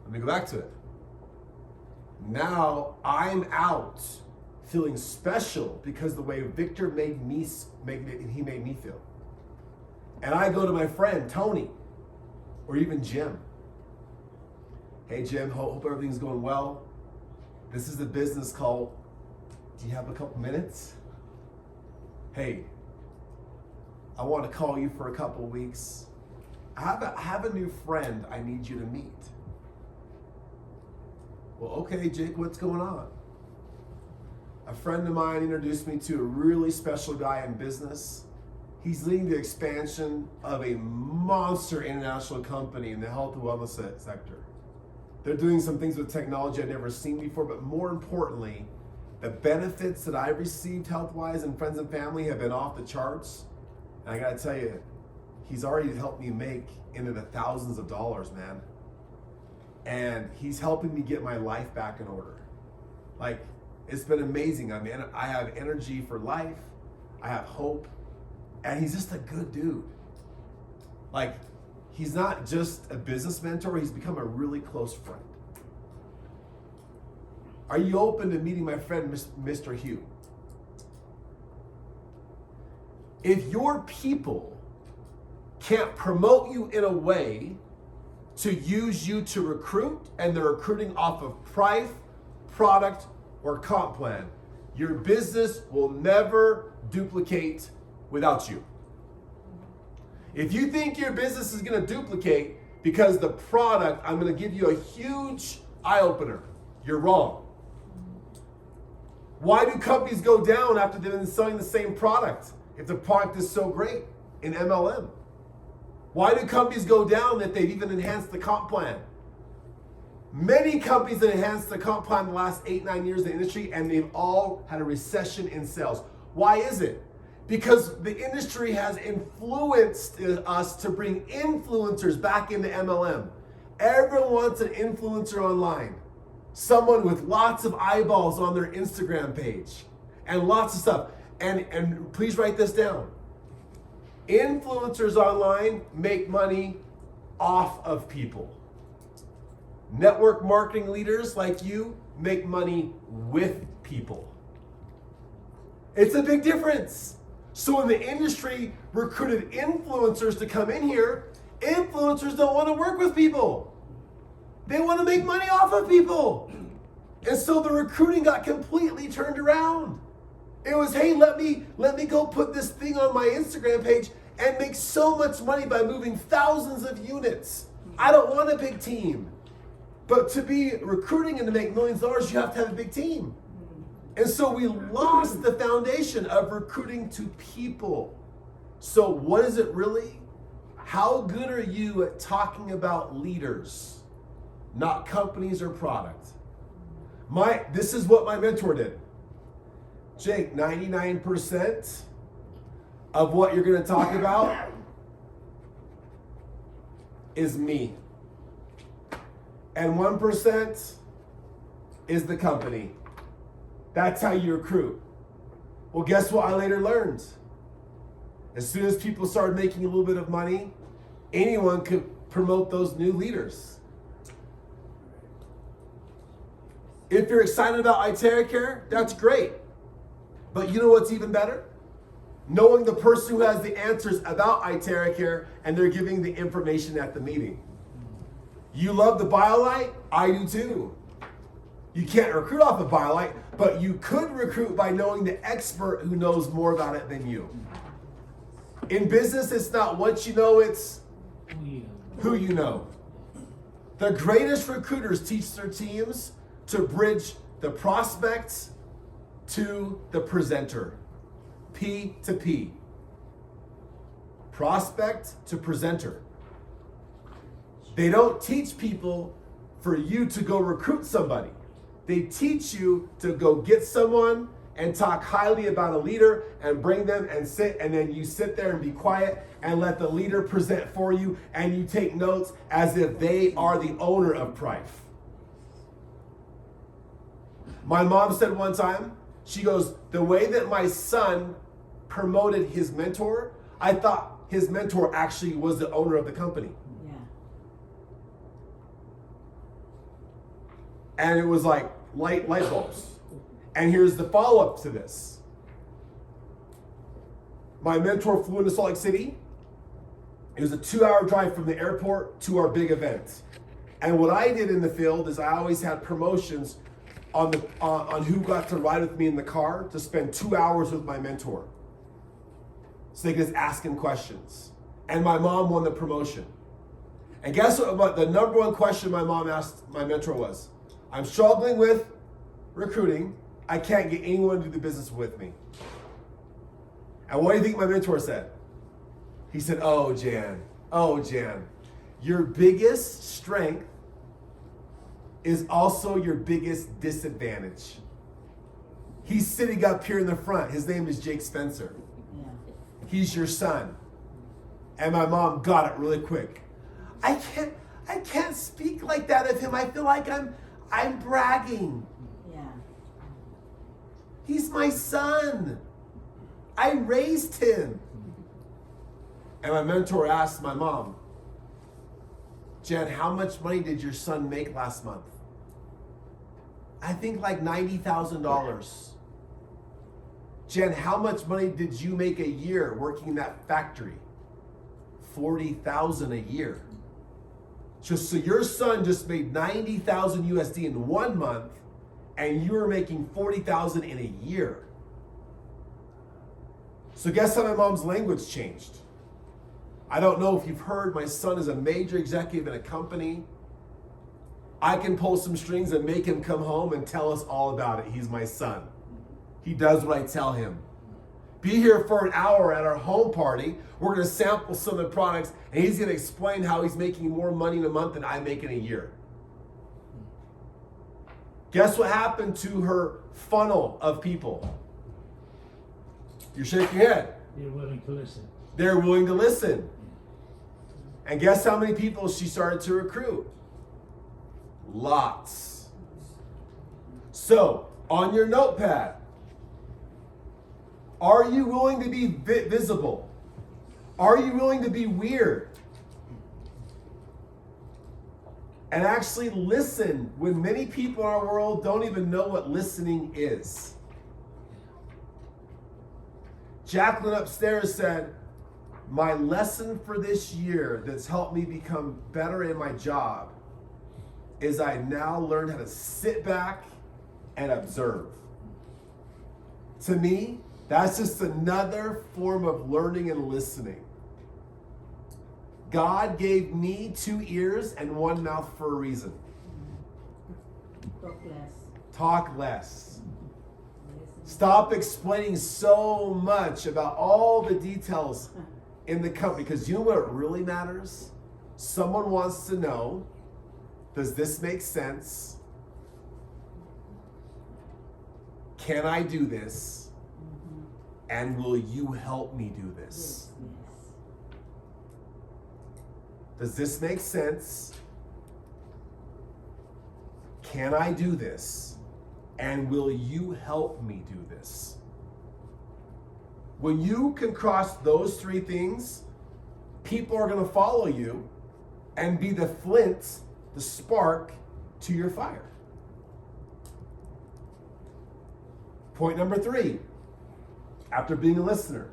S1: Let me go back to it. Now I'm out feeling special because the way Victor made me feel. And I go to my friend Tony or even Jim. Hey Jim, hope everything's going well. This is a business call. Do you have a couple minutes? Hey, I want to call you for a couple weeks. I have a new friend I need you to meet. Well, okay, Jake, what's going on? A friend of mine introduced me to a really special guy in business. He's leading the expansion of a monster international company in the health and wellness sector. They're doing some things with technology I've never seen before, but more importantly, the benefits that I've received health-wise and friends and family have been off the charts. And I gotta tell you, he's already helped me make into the thousands of dollars, man. And he's helping me get my life back in order. Like, it's been amazing. I mean, I have energy for life. I have hope. And he's just a good dude. Like, he's not just a business mentor, he's become a really close friend. Are you open to meeting my friend, Mr. Hugh? If your people can't promote you in a way to use you to recruit, and they're recruiting off of price, product, or comp plan, your business will never duplicate without you. If you think your business is going to duplicate because the product, I'm going to give you a huge eye-opener. You're wrong. Why do companies go down after they've been selling the same product if the product is so great in MLM? Why do companies go down if they've even enhanced the comp plan? Many companies that enhanced the comp plan in the last 8-9 years in the industry, and they've all had a recession in sales. Why is it? Because the industry has influenced us to bring influencers back into MLM. Everyone wants an influencer online. Someone with lots of eyeballs on their Instagram page and lots of stuff. And please write this down. Influencers online make money off of people. Network marketing leaders like you make money with people. It's a big difference. So when the industry recruited influencers to come in here, influencers don't want to work with people. They want to make money off of people. And so the recruiting got completely turned around. It was, hey, let me go put this thing on my Instagram page and make so much money by moving thousands of units. I don't want a big team. But to be recruiting and to make millions of dollars, you have to have a big team. And so we lost the foundation of recruiting to people. So what is it really? How good are you at talking about leaders, not companies or product? This is what my mentor did. Jake, 99% of what you're going to talk about is me. And 1% is the company. That's how you recruit. Well, guess what I later learned? As soon as people started making a little bit of money, anyone could promote those new leaders. If you're excited about iTerracare, that's great. But you know what's even better? Knowing the person who has the answers about iTerracare and they're giving the information at the meeting. You love the BioLite? I do too. You can't recruit off of BioLite, but you could recruit by knowing the expert who knows more about it than you. In business, it's not what you know, it's who you know. The greatest recruiters teach their teams to bridge the prospects to the presenter. P to P. Prospect to presenter. They don't teach people for you to go recruit somebody. They teach you to go get someone and talk highly about a leader and bring them and sit, and then you sit there and be quiet and let the leader present for you, and you take notes as if they are the owner of Prife. My mom said one time, she goes, the way that my son promoted his mentor, I thought his mentor actually was the owner of the company.
S2: Yeah.
S1: And it was like light bulbs. And here's the follow-up to this. My mentor flew into Salt Lake City. It was a 2-hour drive from the airport to our big event. And what I did in the field is I always had promotions on who got to ride with me in the car to spend 2 hours with my mentor. So they could just ask him questions. And my mom won the promotion. And guess what the number one question my mom asked my mentor was? I'm struggling with recruiting. I can't get anyone to do business with me. And what do you think my mentor said? He said, oh, Jan, your biggest strength is also your biggest disadvantage. He's sitting up here in the front. His name is Jake Spencer.
S2: Yeah.
S1: He's your son. And my mom got it really quick. I can't speak like that of him. I feel like I'm bragging.
S2: Yeah.
S1: He's my son. I raised him. And my mentor asked my mom, Jen, how much money did your son make last month? I think like $90,000. Jen, how much money did you make a year working in that factory? $40,000 a year. So your son just made 90,000 USD in 1 month, and you were making 40,000 in a year. So guess how my mom's language changed? I don't know if you've heard, my son is a major executive in a company. I can pull some strings and make him come home and tell us all about it. He's my son. He does what I tell him. Be here for an hour at our home party. We're going to sample some of the products, and he's going to explain how he's making more money in a month than I make in a year. Guess what happened to her funnel of people? You're shaking your head.
S5: They're willing to listen.
S1: They're willing to listen. And guess how many people she started to recruit? Lots. So, on your notepad, are you willing to be visible? Are you willing to be weird? And actually listen when many people in our world don't even know what listening is. Jacqueline upstairs said, my lesson for this year that's helped me become better in my job is I now learned how to sit back and observe. To me, that's just another form of learning and listening. God gave me 2 ears and 1 mouth for a reason.
S2: Talk less.
S1: Talk less. Stop explaining so much about all the details in the company, because you know what really matters? Someone wants to know, does this make sense? Can I do this? And will you help me do this?
S2: Yes.
S1: Does this make sense? Can I do this? And will you help me do this? When you can cross those 3 things, people are going to follow you and be the flint, the spark to your fire. Point number 3, after being a listener,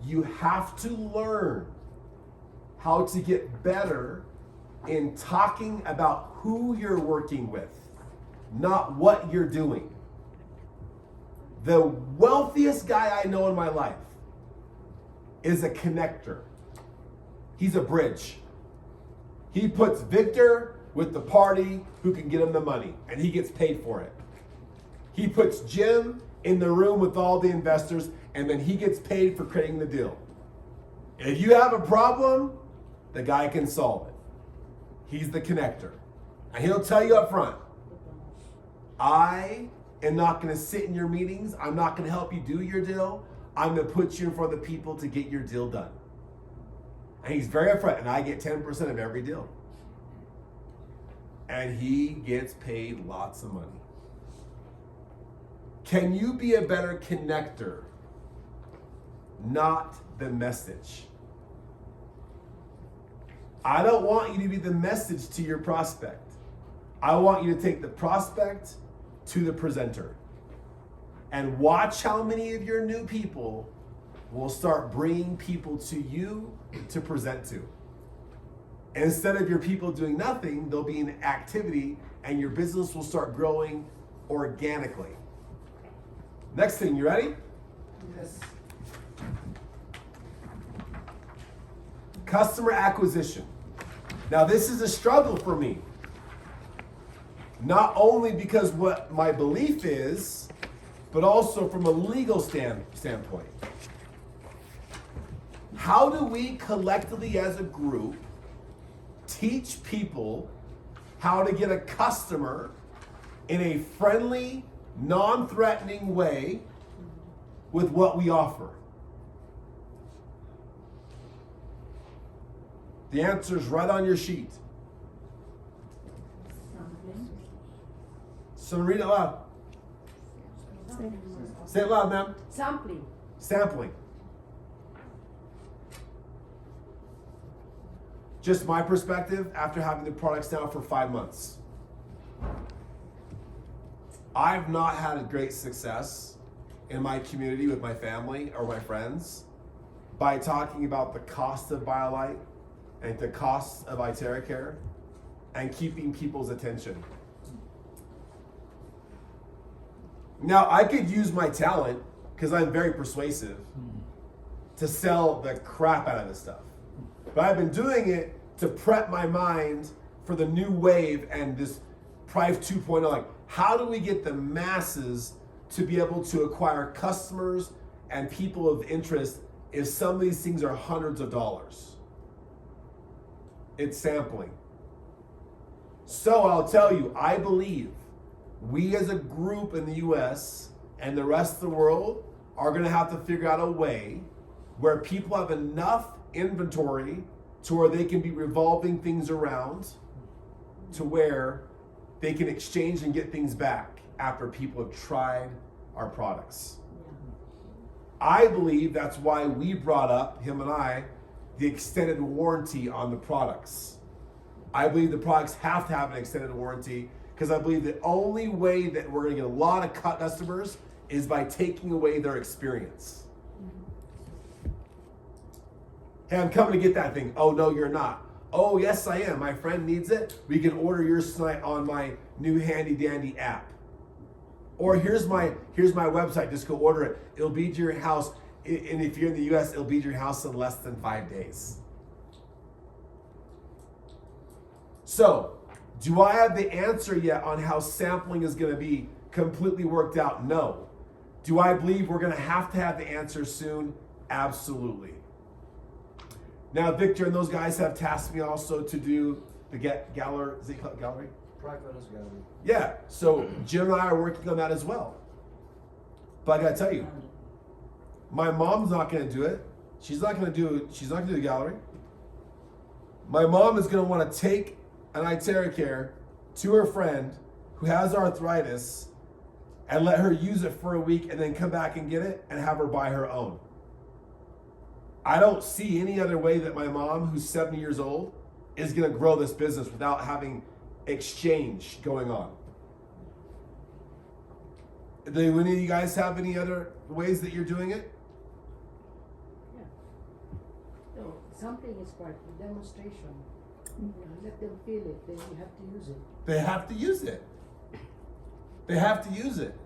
S1: you have to learn how to get better in talking about who you're working with, not what you're doing. The wealthiest guy I know in my life is a connector. He's a bridge. He puts Victor with the party who can get him the money, and he gets paid for it. He puts Jim in the room with all the investors, and then he gets paid for creating the deal. If you have a problem, the guy can solve it. He's the connector. And he'll tell you up front, I am not going to sit in your meetings. I'm not going to help you do your deal. I'm going to put you in front of the people to get your deal done. And he's very upfront, and I get 10% of every deal. And he gets paid lots of money. Can you be a better connector, not the message? I don't want you to be the message to your prospect. I want you to take the prospect to the presenter. And watch how many of your new people will start bringing people to you to present to. Instead of your people doing nothing, they'll be in activity, and your business will start growing organically. Next thing, you ready?
S3: Yes.
S1: Customer acquisition. Now, this is a struggle for me. Not only because what my belief is, but also from a legal standpoint. How do we collectively as a group teach people how to get a customer in a friendly, non-threatening way with what we offer? The answer is right on your sheet. So read it loud. Say it loud, ma'am.
S9: Sampling.
S1: Sampling. Just my perspective after having the products now for 5 months. I've not had a great success in my community with my family or my friends by talking about the cost of BioLite and the cost of IteraCare and keeping people's attention. Now, I could use my talent, because I'm very persuasive, to sell the crap out of this stuff. But I've been doing it to prep my mind for the new wave and this Prive 2.0. Like, how do we get the masses to be able to acquire customers and people of interest if some of these things are hundreds of dollars? It's sampling. So I'll tell you, I believe we as a group in the US and the rest of the world are gonna have to figure out a way where people have enough inventory to where they can be revolving things around to where they can exchange and get things back after people have tried our products. I believe that's why we brought up, him and I, the extended warranty on the products. I believe the products have to have an extended warranty because I believe the only way that we're gonna get a lot of customers is by taking away their experience. Hey, I'm coming to get that thing. Oh, no, you're not. Oh, yes, I am. My friend needs it. We can order yours tonight on my new handy dandy app. Or here's my website. Just go order it. It'll be to your house. And if you're in the US, it'll be to your house in less than 5 days. So, do I have the answer yet on how sampling is going to be completely worked out? No. Do I believe we're going to have the answer soon? Absolutely. Now, Victor and those guys have tasked me also to do the gallery. Is it called gallery?
S3: Private Photos Gallery.
S1: Yeah. So Jim and I are working on that as well. But I gotta tell you, my mom's not gonna do it. She's not gonna do the gallery. My mom is gonna want to take an IteraCare to her friend who has arthritis and let her use it for a week and then come back and get it and have her buy her own. I don't see any other way that my mom, who's 70 years old, is going to grow this business without having exchange going on. Do any of you guys have any other ways that you're doing it?
S11: Yeah. No, something is part of the demonstration. You know, let them feel it, then you have to use it.
S1: They have to use it. They have to use it.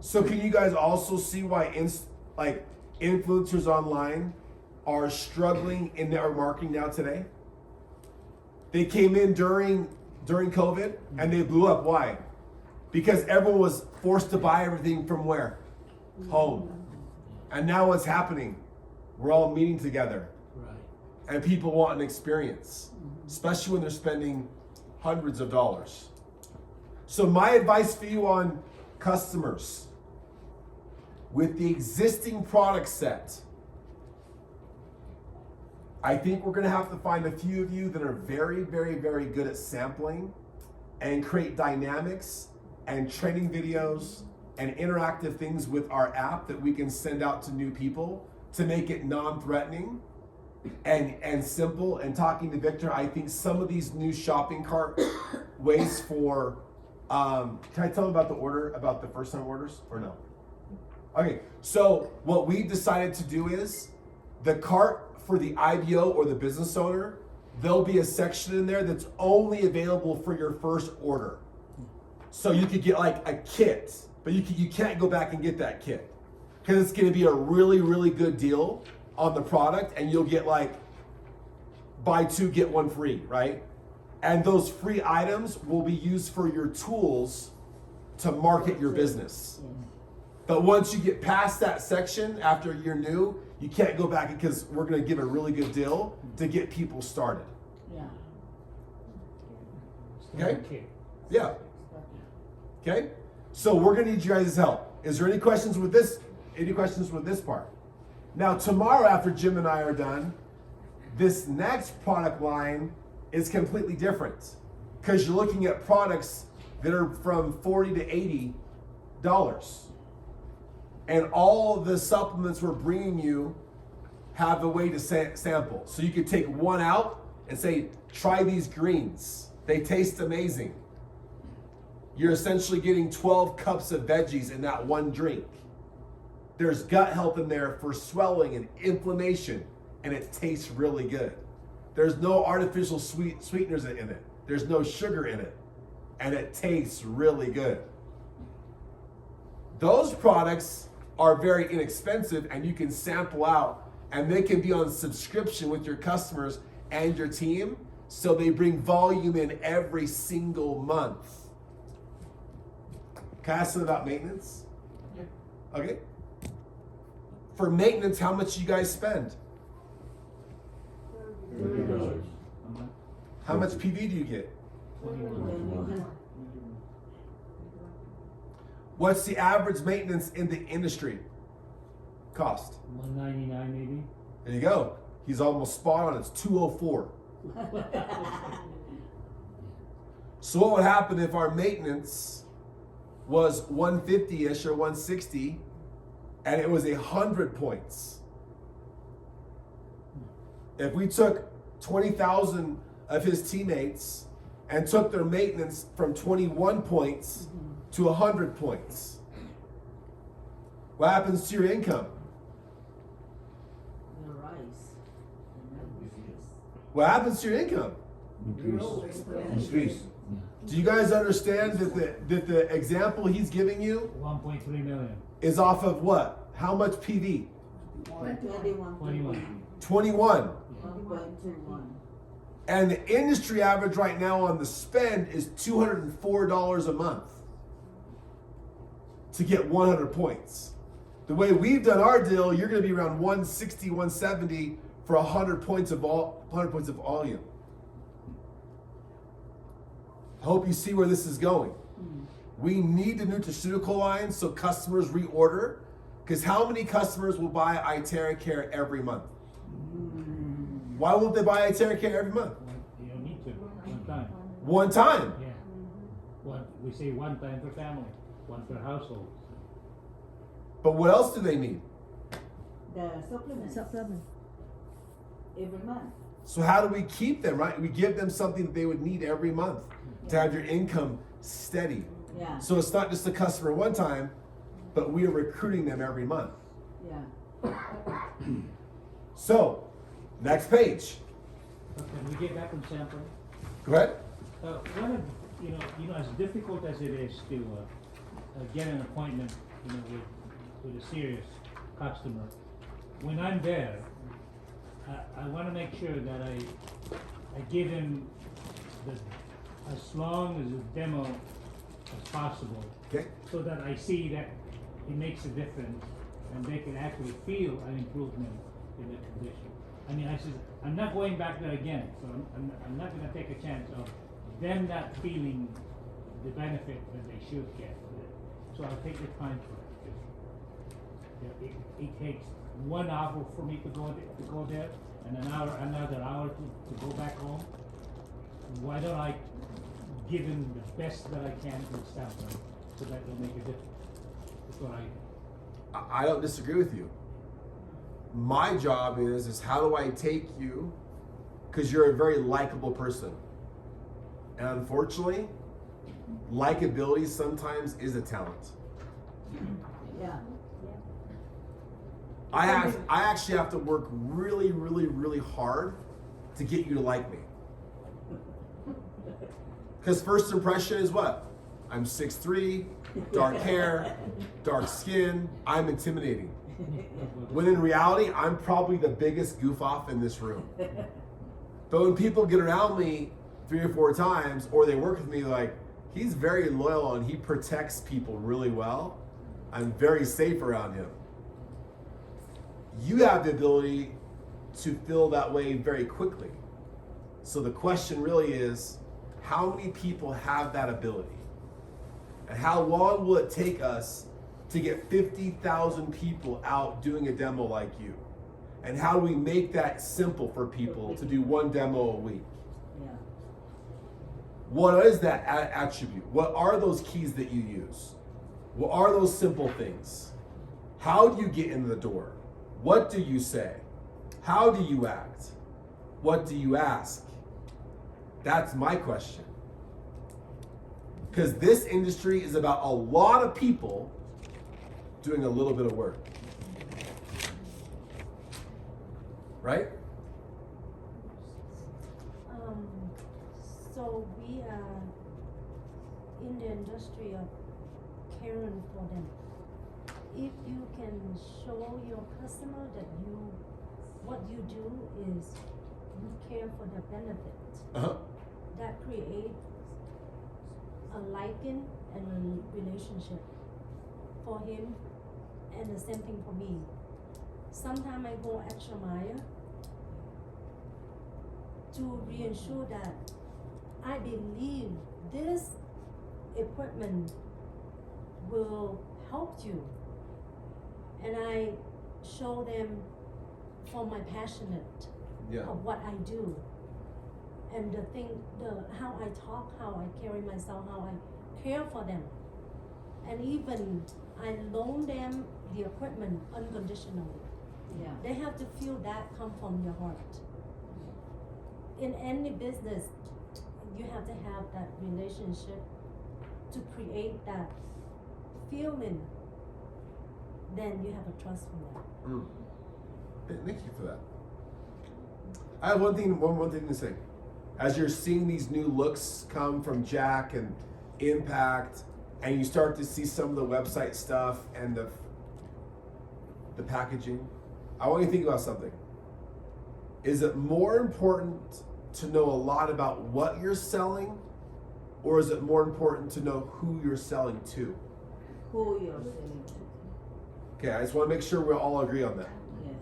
S1: So can you guys also see why influencers online are struggling in network marketing now today? They came in during COVID and they blew up. Why? Because everyone was forced to buy everything from where? Home. And now what's happening? We're all meeting together.
S5: Right.
S1: And people want an experience, especially when they're spending hundreds of dollars. So my advice for you on customers, with the existing product set, I think we're gonna have to find a few of you that are very, very, very good at sampling and create dynamics and training videos and interactive things with our app that we can send out to new people to make it non-threatening and simple. And talking to Victor, I think some of these new shopping cart ways for, can I tell them about the order, about the first time orders or no? Okay, so what we decided to do is the cart for the IBO or the business owner, there'll be a section in there that's only available for your first order. So you could get like a kit, but you can't go back and get that kit because it's going to be a really, really good deal on the product, and you'll get like buy 2, get 1 free, right? And those free items will be used for your tools to market your business. But once you get past that section, after you're new, you can't go back because we're going to give a really good deal to get people started.
S2: Yeah.
S1: Okay? Yeah. Okay? So we're going to need you guys' help. Is there any questions with this? Any questions with this part? Now tomorrow after Jim and I are done, this next product line is completely different because you're looking at products that are from $40 to $80. And all the supplements we're bringing you have a way to sample. So you could take one out and say, try these greens. They taste amazing. You're essentially getting 12 cups of veggies in that one drink. There's gut health in there for swelling and inflammation, and it tastes really good. There's no artificial sweeteners in it. There's no sugar in it, and it tastes really good. Those products are very inexpensive, and you can sample out, and they can be on subscription with your customers and your team, so they bring volume in every single month. Can I ask something about maintenance? Yeah. Okay. For maintenance, how much you guys spend?
S5: $30.
S1: How much PV do you get?
S5: 21.
S1: What's the average maintenance in the industry cost?
S5: $199 maybe.
S1: There you go. He's almost spot on. It's $204. So what would happen if our maintenance was 150-ish or 160 and it was 100 points? If we took 20,000 of his teammates and took their maintenance from 21 points to 100 points, what happens to your income?
S2: The rice.
S1: What happens to your income?
S2: Increase.
S1: Do you guys understand that the example he's giving you
S5: 1.3 million.
S1: is off of what? How much PV?
S2: 21.
S1: 21.
S2: 1.21.
S1: And the industry average right now on the spend is $204 a month to get 100 points. The way we've done our deal, you're going to be around 160, 170 for 100 points of volume. I hope you see where this is going. We need the nutraceutical line so customers reorder. Because how many customers will buy iTerracare every month? Why won't they buy iTerracare every month?
S5: You don't need to. One time.
S1: One time.
S5: Yeah. We say one time per family, one per household.
S1: But what else do they need?
S2: The supplements. Every month.
S1: So how do we keep them, right? We give them something that they would need every month to have your income steady.
S2: Yeah.
S1: So it's not just a customer one time, but we are recruiting them every month.
S2: Yeah.
S1: So, next page.
S5: Can we get back on sampling?
S1: Go ahead.
S5: One of as difficult as it is to get an appointment, with a serious customer, when I'm there, I want to make sure that I give him as long as a demo as possible,
S1: Okay.
S5: so that I see that it makes a difference and they can actually feel an improvement in the condition. I mean, I said, I'm not going back there again, so I'm not going to take a chance of them not feeling the benefit that they should get. So I'll take the time for it. It takes 1 hour for me to go there, and another hour to go back home. Why don't I give them the best that I can with sampling, so that it'll make a difference? That's what
S1: I don't disagree with you. My job is how do I take you, because you're a very likable person. And unfortunately, likability sometimes is a talent.
S2: Yeah.
S1: I actually have to work really, really, really hard to get you to like me. Because first impression is what? I'm 6'3", dark hair, dark skin, I'm intimidating. When in reality, I'm probably the biggest goof off in this room. But when people get around me 3 or 4 times, or they work with me, like, he's very loyal and he protects people really well. I'm very safe around him. You have the ability to feel that way very quickly. So the question really is, how many people have that ability? And how long will it take us to get 50,000 people out doing a demo like you? And how do we make that simple for people to do 1 demo a week?
S2: Yeah.
S1: What is that attribute? What are those keys that you use? What are those simple things? How do you get in the door? What do you say? How do you act? What do you ask? That's my question. Because this industry is about a lot of people doing a little bit of work. Right?
S12: So we are in the industry of caring for them. If you can show your customer that what you do is you care for their benefit, that creates a liking and a relationship for him, and the same thing for me. Sometimes I go extra mile to reassure that I believe this equipment will help you, and I show them for my passionate of what I do, and how I talk, how I carry myself, how I care for them, and even I loan them the equipment unconditionally.
S2: Yeah.
S12: They have to feel that come from your heart. In any business, you have to have that relationship to create that feeling. Then you have a trust for them.
S1: Thank you for that. I have one thing to say. As you're seeing these new looks come from Jack and Impact, and you start to see some of the website stuff and the packaging, I want you to think about something. Is it more important to know a lot about what you're selling, or is it more important to know who you're selling to?
S2: Who you're selling to.
S1: Okay, I just want to make sure we all agree on that.
S2: Yes.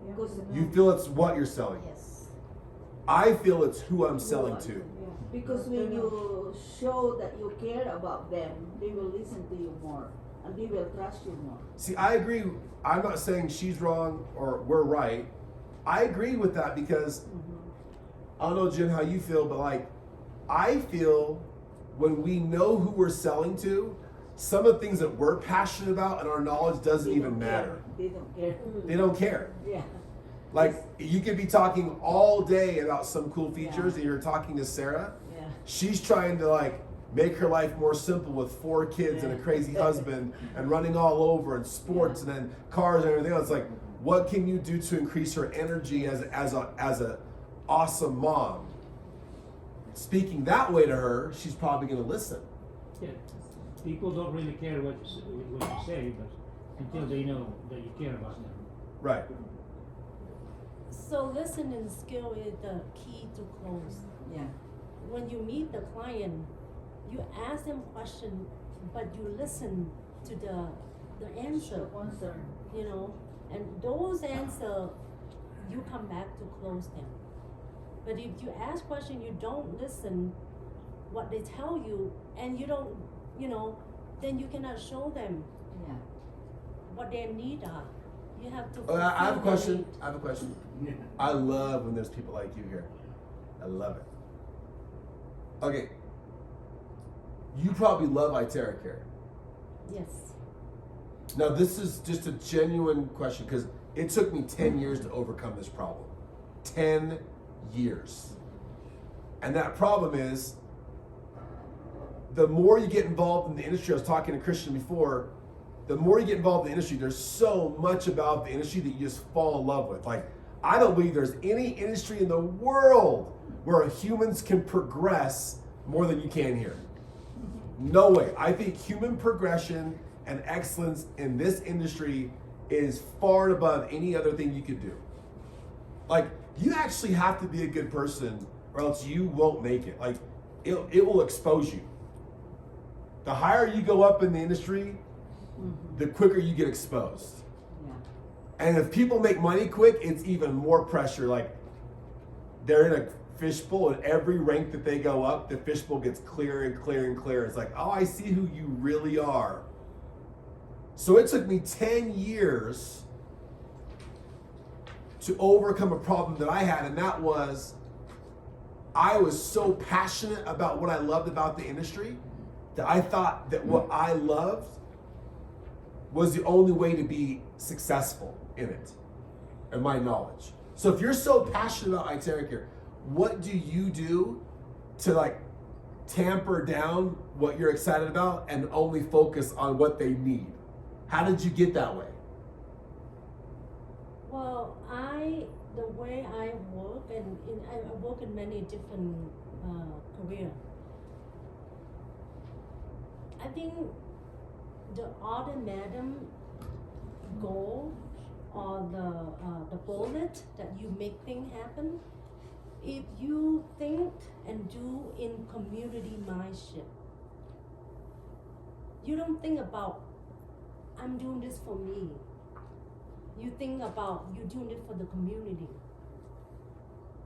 S12: Because
S1: You feel it's what you're selling.
S12: yes.
S1: I feel it's who I'm selling to.
S2: Because when you show that you care about them, they will listen to you more and they will trust you more.
S1: See, I agree. I'm not saying she's wrong or we're right. I agree with that because I don't know, Jen, how you feel, but like, I feel when we know who we're selling to, some of the things that we're passionate about and our knowledge doesn't
S2: They
S1: even
S2: don't
S1: matter.
S2: care. They don't care.
S1: They don't care.
S2: Yeah.
S1: Like, you could be talking all day about some cool features,
S2: Yeah.
S1: and you're talking to Sarah.
S2: Yeah.
S1: She's trying to like make her life more simple with 4 kids and a crazy husband and running all over and sports and then cars and everything else. Like, what can you do to increase her energy as a awesome mom? Speaking that way to her, she's probably going to listen.
S5: Yeah. People don't really care what you say, but until they know that you care about them.
S1: Right.
S12: So listening skill is the key to close.
S2: Yeah.
S12: When you meet the client, you ask them question, but you listen to the answer.
S2: Concern.
S12: You know, and those answers, you come back to close them. But if you ask question, you don't listen what they tell you, and you don't, then you cannot show them
S2: Yeah.
S12: what their needs are. You have to.
S1: I have a
S12: fulfill their
S1: question.
S12: need.
S1: I have a question. I love when there's people like you here. I love it. Okay. You probably love Itera Care.
S12: Yes.
S1: Now, this is just a genuine question because it took me 10 years to overcome this problem. 10 years. And that problem is the more you get involved in the industry, I was talking to Christian before, the more you get involved in the industry, there's so much about the industry that you just fall in love with. Like, I don't believe there's any industry in the world where humans can progress more than you can here. No way. I think human progression and excellence in this industry is far and above any other thing you could do. Like, you actually have to be a good person or else you won't make it. Like, it will expose you. The higher you go up in the industry, the quicker you get exposed.
S2: Yeah.
S1: And if people make money quick, it's even more pressure. Like, they're in a fishbowl, and every rank that they go up, the fishbowl gets clearer and clearer and clearer. It's like, oh, I see who you really are. So it took me 10 years to overcome a problem that I had, and that was I was so passionate about what I loved about the industry that I thought that what I loved was the only way to be successful in it, in my knowledge. So if you're so passionate about itinerary care, what do you do to like tamper down what you're excited about and only focus on what they need? How did you get that way?
S12: Well, the way I work, and I work in many different careers. I think the automatic goal or the bullet that you make things happen, if you think and do in community mindset, you don't think about I'm doing this for me. You think about you doing it for the community.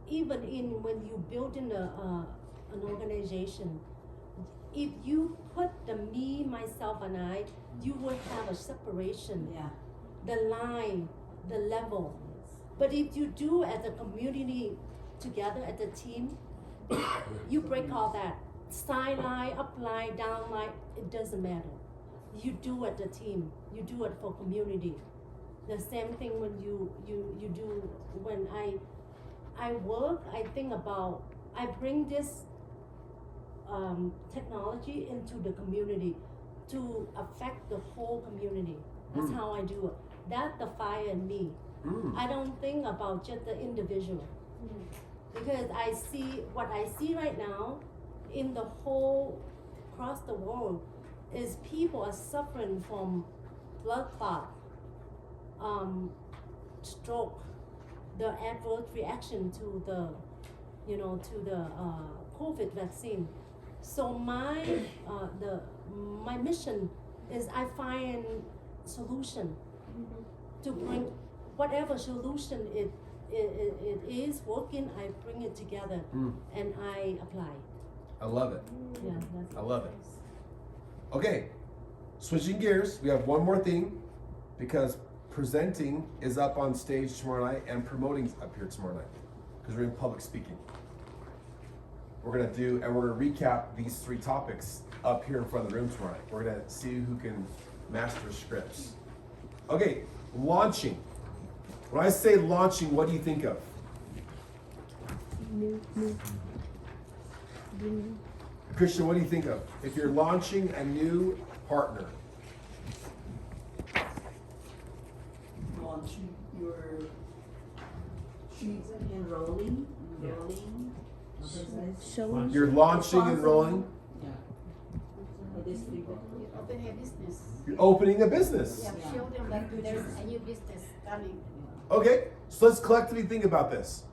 S12: Even when you build in an organization, if you put the me, myself, and I, you will have a separation.
S2: Yeah.
S12: The line, the level. But if you do as a community together as a team, you break all that. Side line, up line, down line, it doesn't matter. You do it as a team. You do it for community. The same thing when you do when I work, I think about I bring this technology into the community to affect the whole community. That's how I do it. That's the fire in me. I don't think about just the individual. Because I see what I see right now in the whole across the world is people are suffering from blood clot, stroke, the adverse reaction to the COVID vaccine. So my mission is I find solution to bring whatever solution it is working. I bring it together and I apply.
S1: I love it.
S12: Yeah, that's
S1: I love it. Okay, switching gears, we have one more thing because presenting is up on stage tomorrow night and promoting is up here tomorrow night because we're in public speaking. We're gonna recap these 3 topics up here in front of the room tomorrow night. We're gonna see who can master scripts. Okay, launching. When I say launching, what do you think of? Christian, what do you think of? If you're launching a new partner.
S2: Launching your sheets enrolling a business.
S1: You're launching and rolling.
S2: Yeah. A distributor.
S6: You open a business.
S1: You're opening a business.
S6: Yeah, show them that there's a new business coming.
S1: Okay, so let's collectively think about this.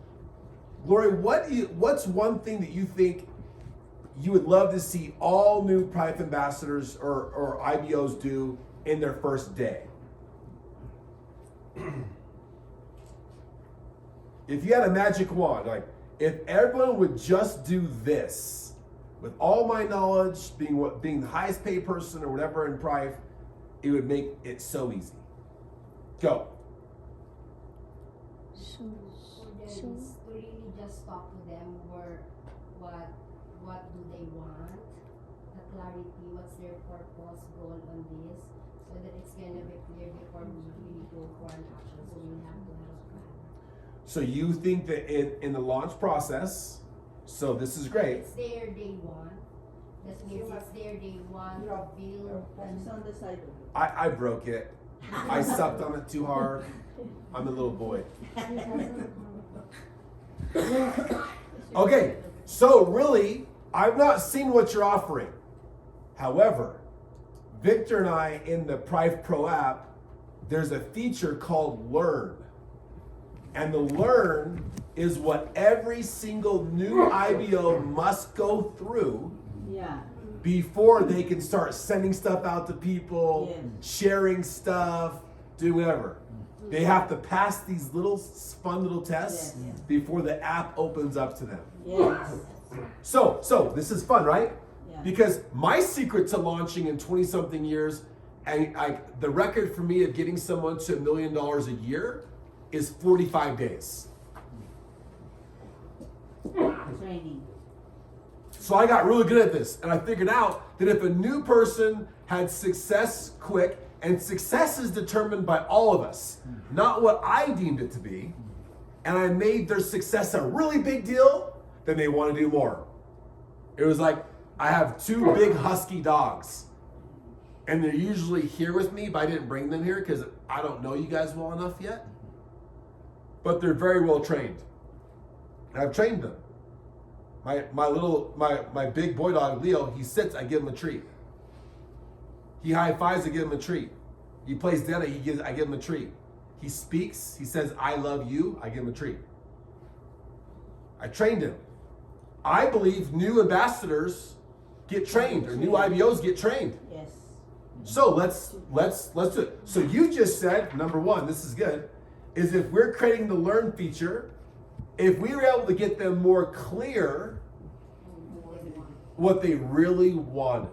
S1: Glory, what's one thing that you think you would love to see all new private ambassadors or IBOs do in their first day? If you had a magic wand, like if everyone would just do this, with all my knowledge, being the highest paid person or whatever in Prive, it would make it so easy. Go.
S6: So then it's to really just talk to them what do they want, the clarity, what's their purpose, goal on this, so that it's gonna be clear before we really go for an action. So we have to have a plan.
S1: So you think that in the launch process, so this is great.
S6: It's their day one. That means it's their day one to build.
S2: It's on the side of it.
S1: I broke it. I sucked on it too hard. I'm a little boy. Okay, so really, I've not seen what you're offering. However, Victor and I in the Prive Pro app, there's a feature called Learn. And the Learn is what every single new IBO must go through
S2: Yeah.
S1: before they can start sending stuff out to people,
S2: Yes.
S1: sharing stuff, do whatever. They have to pass these little fun little tests
S2: Yes.
S1: before the app opens up to them.
S2: Yes.
S1: So this is fun, right?
S2: Yeah.
S1: Because my secret to launching in 20 something years, and the record for me of getting someone to $1 million a year is 45 days.
S2: Training.
S1: So I got really good at this, and I figured out that if a new person had success quick, and success is determined by all of us, not what I deemed it to be, and I made their success a really big deal, then they want to do more. It was like, I have 2 big husky dogs, and they're usually here with me, but I didn't bring them here because I don't know you guys well enough yet. But they're very well trained. And I've trained them. My big boy dog, Leo, he sits, I give him a treat. He high fives, I give him a treat. He plays dead, I give him a treat. He speaks, he says, I love you, I give him a treat. I trained him. I believe new ambassadors get trained, or new IBOs get trained.
S2: Yes.
S1: So let's do it. So you just said, number 1, this is good, is if we're creating the learn feature, if we were able to get them more clear what they really wanted.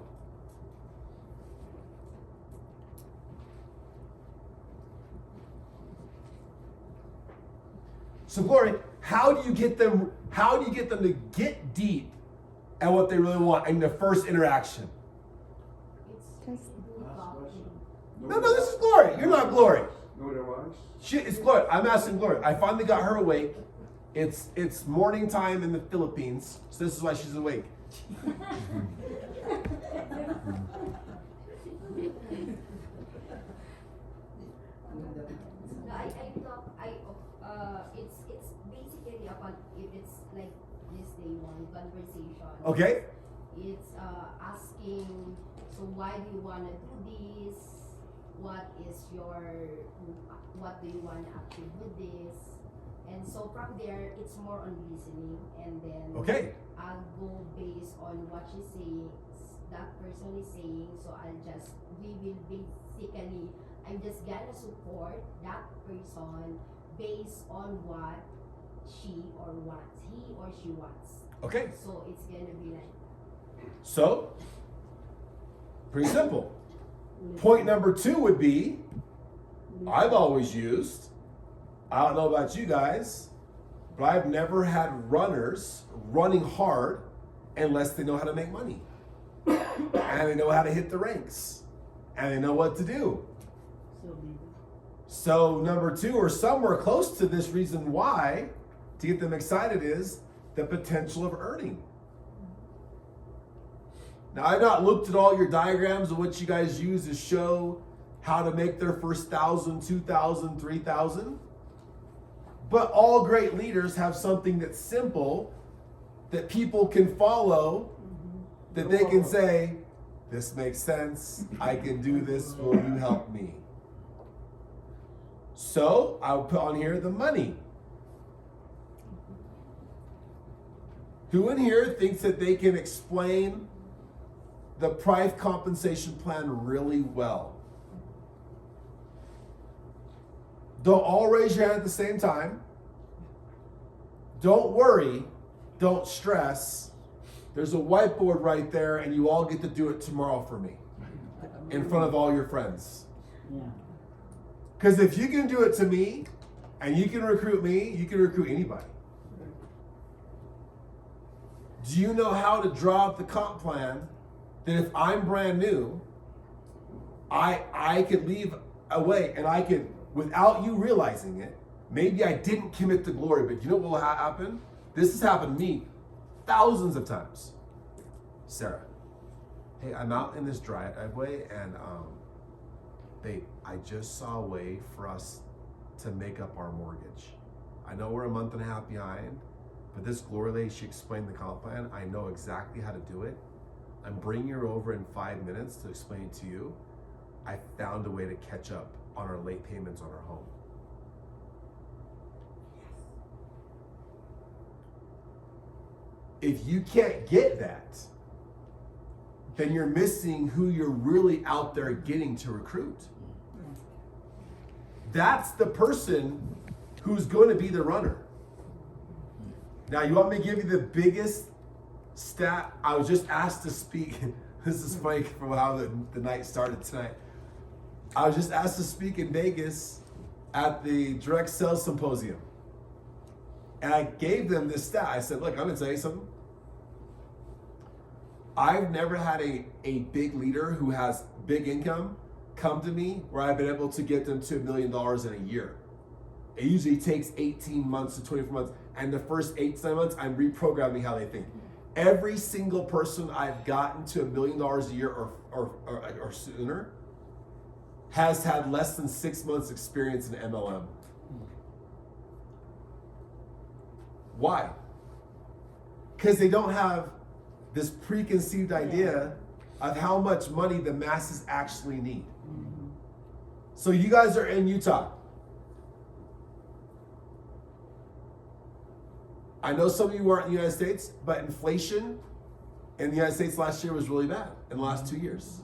S1: So Glory, how do you get them to get deep at what they really want in the first interaction? No, this is Glory. You're not Glory.
S10: Know their wants?
S1: It's Glory. I'm asking Glory. I finally got her awake. It's morning time in the Philippines, so this is why she's awake.
S13: It's basically about if it's like this day one conversation.
S1: Okay.
S13: It's asking, so why do you want to do this? What do you want to achieve with this? And so from there, it's more on listening, and then
S1: Okay.
S13: I'll go based on what she's saying, that person is saying. So I'm just gonna support that person based on what he or she wants.
S1: Okay.
S13: So it's gonna be like.
S1: So, pretty simple. Point number 2 would be, I've always used, I don't know about you guys, but I've never had runners running hard unless they know how to make money. And they know how to hit the ranks. And they know what to do. So number 2, or somewhere close to this reason why, to get them excited, is the potential of earning. Now, I've not looked at all your diagrams of what you guys use to show how to make their first 1,000, 2,000, 3,000. But all great leaders have something that's simple that people can follow, that they can say, this makes sense, I can do this, will you help me? So I'll put on here the money. Who in here thinks that they can explain the price compensation plan really well? Don't all raise your hand at the same time. Don't worry, don't stress. There's a whiteboard right there, and you all get to do it tomorrow for me in front of all your friends.
S2: Yeah.
S1: Because if you can do it to me, and you can recruit me, you can recruit anybody. Do you know how to draw up the comp plan that if I'm brand new, I could leave away, and I could, without you realizing it, maybe I didn't commit to Glory, but you know what will happen? This has happened to me thousands of times. Sarah, hey, I'm out in this driveway, and babe, I just saw a way for us to make up our mortgage. I know we're a month and a half behind, but this Glory lady, she explained the comp plan. I know exactly how to do it. I'm bringing her over in 5 minutes to explain it to you. I found a way to catch up on our late payments on our home. If you can't get that, then you're missing who you're really out there getting to recruit. That's the person who's going to be the runner. Now, you want me to give you the biggest stat? I was just asked to speak. This is funny from how the night started tonight. I was just asked to speak in Vegas at the Direct Sales Symposium. And I gave them this stat. I said, look, I'm going to tell you something. I've never had a big leader who has big income come to me where I've been able to get them to $1 million in a year. It usually takes 18 months to 24 months. And the first 8 to 9 months, I'm reprogramming how they think. Every single person I've gotten to $1 million a year or sooner has had less than 6 months experience in MLM. Why? Because they don't have this preconceived idea of how much money the masses actually need. So you guys are in Utah. I know some of you aren't in the United States, but inflation in the United States last year was really bad in the last 2 years.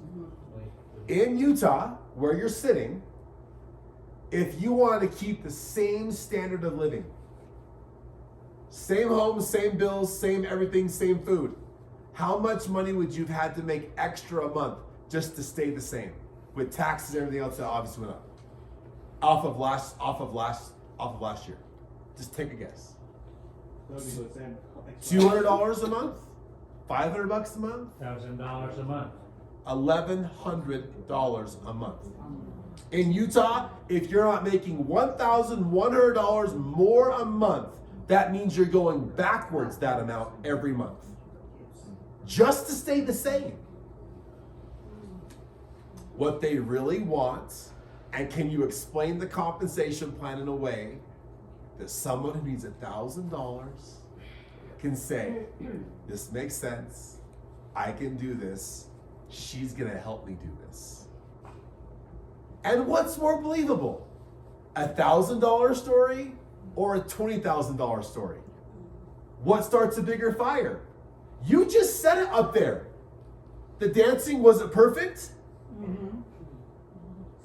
S1: In Utah, where you're sitting, if you want to keep the same standard of living, same home, same bills, same everything, same food, how much money would you have had to make extra a month just to stay the same? With taxes and everything else that obviously went up. Off of last year. Just take a guess.
S10: 30%.
S1: $200 a month? $500 a month?
S5: $1,000 a month.
S1: $1,100 a month. In Utah, if you're not making $1,100 more a month, that means you're going backwards that amount every month. Just to stay the same. What they really want, and can you explain the compensation plan in a way that someone who needs $1,000 can say, this makes sense, I can do this, she's gonna help me do this. And what's more believable? $1,000 story or a $20,000 story? What starts a bigger fire? You just said it up there. The dancing wasn't perfect.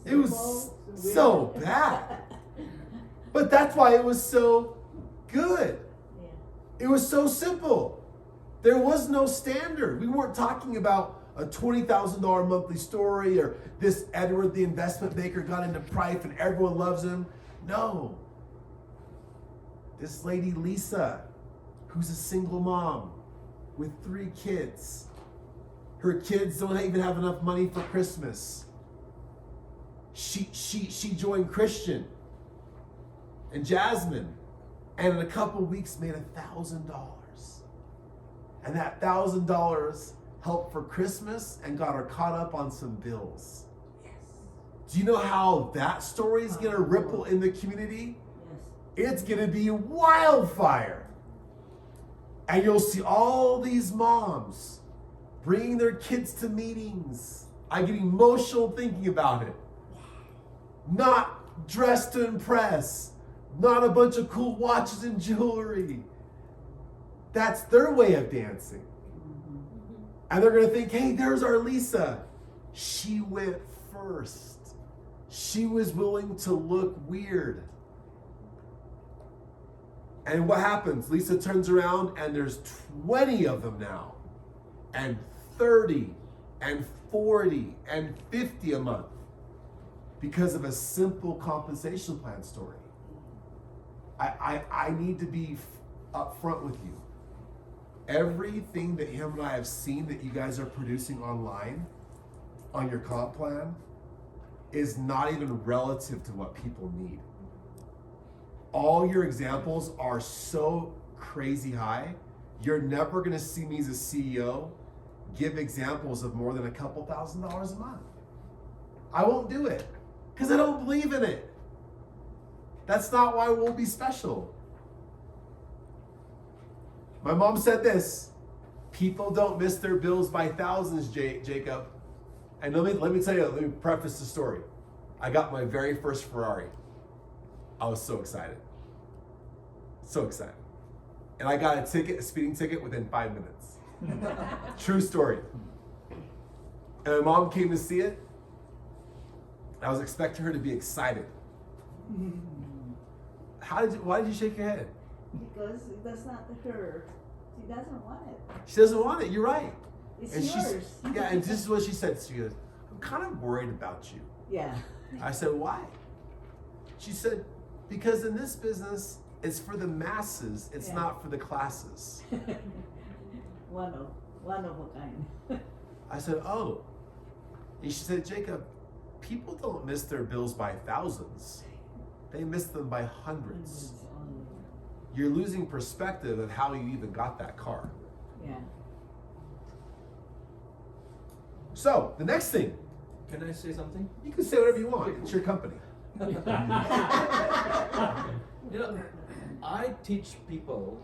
S1: It was so bad. But that's why it was so good. It was so simple. There was no standard. We weren't talking about a $20,000 monthly story or this Edward the investment banker got into Prife and everyone loves him. No. This lady Lisa, who's a single mom with 3 kids. Her kids don't even have enough money for Christmas. She joined Christian and Jasmine, and in a couple weeks made $1,000. And that $1,000 helped for Christmas and got her caught up on some bills. Yes. Do you know how that story is going to ripple in the community? Yes. It's going to be wildfire. And you'll see all these moms bringing their kids to meetings. I get emotional thinking about it. Not dressed to impress. Not a bunch of cool watches and jewelry. That's their way of dancing. And they're going to think, hey, there's our Lisa. She went first. She was willing to look weird. And what happens? Lisa turns around and there's 20 of them now. And 30 and 40 and 50 a month. Because of a simple compensation plan story. I need to be upfront with you. Everything that him and I have seen that you guys are producing online on your comp plan is not even relative to what people need. All your examples are so crazy high, you're never gonna see me as a CEO give examples of more than a couple $1,000s a month. I won't do it, because I don't believe in it. That's not why we'll be special. My mom said this, people don't miss their bills by thousands, Jacob. And let me tell you, let me preface the story. I got my very first Ferrari. I was so excited. So excited. and I got a speeding ticket within 5 minutes. True story. And my mom came to see it. I was expecting her to be excited. Why did you shake your head?
S2: Because that's not her. She doesn't want it.
S1: She doesn't want it, you're right.
S2: It's
S1: And
S2: yours.
S1: yeah, and this is what she said. She goes, I'm kind of worried about you.
S2: Yeah.
S1: I said, why? She said, because in this business, it's for the masses, it's
S2: Yeah.
S1: not for the classes.
S2: One of a kind.
S1: I said, oh. And she said, Jacob, people don't miss their bills by thousands. They miss them by hundreds. You're losing perspective of how you even got that car.
S2: Yeah.
S1: So, the next thing,
S3: Can I say something?
S1: you can say whatever you want. It's your company.
S3: You know, I teach people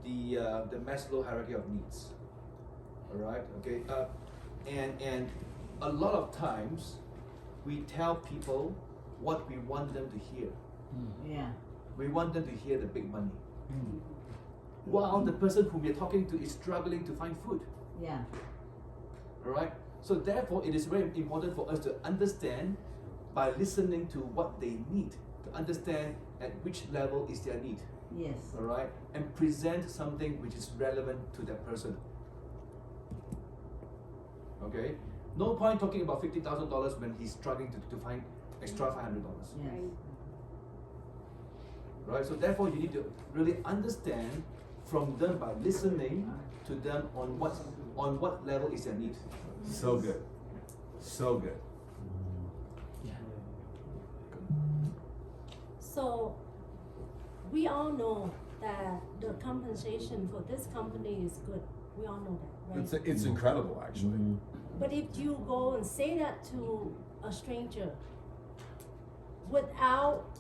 S3: the Maslow hierarchy of needs. All right, okay, and a lot of times we tell people what we want them to hear.
S2: Yeah.
S3: We want them to hear the big money. While the person whom you're talking to is struggling to find food.
S2: Yeah.
S3: All right. So therefore, it is very important for us to understand by listening to what they need, to understand at which level is their need.
S2: Yes.
S3: All right, and present something which is relevant to that person. Okay. No point talking about $50,000 when he's struggling to find extra $500.
S2: Yes.
S3: Right. So therefore, you need to really understand from them by listening to them on what level is their need.
S1: So good. So good.
S12: So, we all know that the compensation for this company is good. We all know that, right?
S1: It's incredible, actually.
S12: But if you go and say that to a stranger without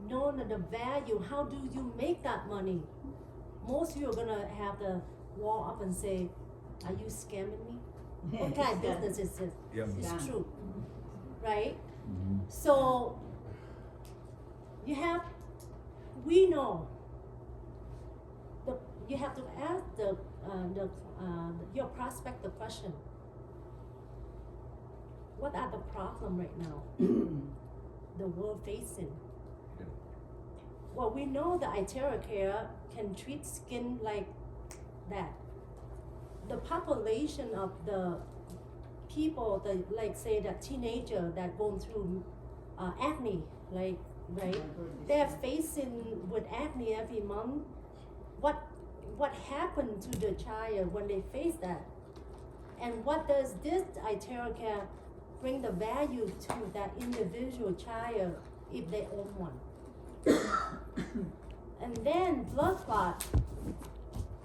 S12: knowing the value, how do you make that money? Most of you are gonna have the wall up and say, are you scamming me? What kind of business is this?
S1: Yep.
S12: It's
S2: Yeah.
S12: true, right? So, we know, you have to ask your prospect the question, what are the problem right now the world facing?
S1: Yeah.
S12: Well, we know that IteraCare can treat skin like that. The population of the people, like say the teenager that going through acne, like, right? They're facing with acne every month. What happened to the child when they face that? And what does this IteraCare bring the value to that individual child if they own one? And then blood clot,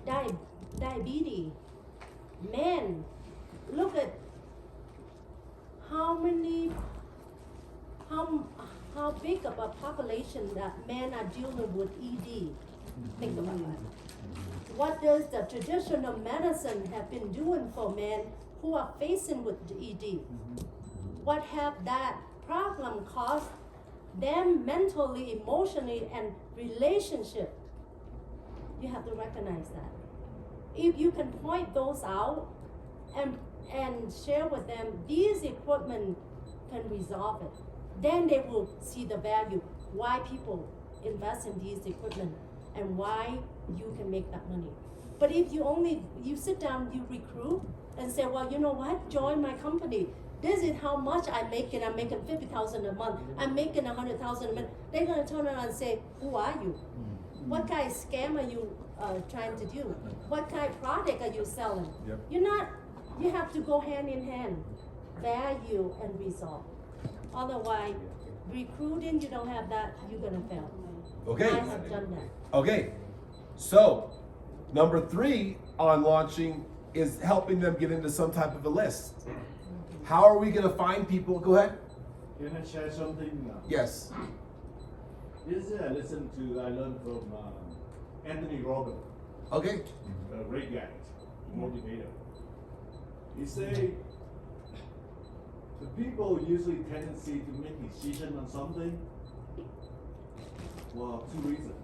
S12: diabetes. Men, look at how big of a population that men are dealing with ED. Think about that. What does the traditional medicine have been doing for men who are facing with the ED? What have that problem caused them mentally, emotionally, and relationship? You have to recognize that. If you can point those out and share with them, these equipment can resolve it. Then they will see the value, why people invest in these equipment and why you can make that money. But if you sit down, you recruit and say, well, you know what, join my company. This is how much I'm making. I'm making $50,000 a month. I'm making $100,000 a month. They're gonna turn around and say, who are you? What kind of scam are you trying to do? What kind of product are you selling?
S1: Yep.
S12: You have to go hand in hand, value and result. Otherwise, recruiting, you don't have that, you're gonna fail.
S1: Okay.
S12: I have done that.
S1: Okay. So, number 3 on launching is helping them get into some type of a list. How are we going to find people? Go ahead.
S14: Can I share something?
S1: Yes.
S14: This I learned from Anthony Robbins,
S1: Okay.
S14: a great guy, motivator. He say the people usually tendency to make decision on something. Well, 2 reasons.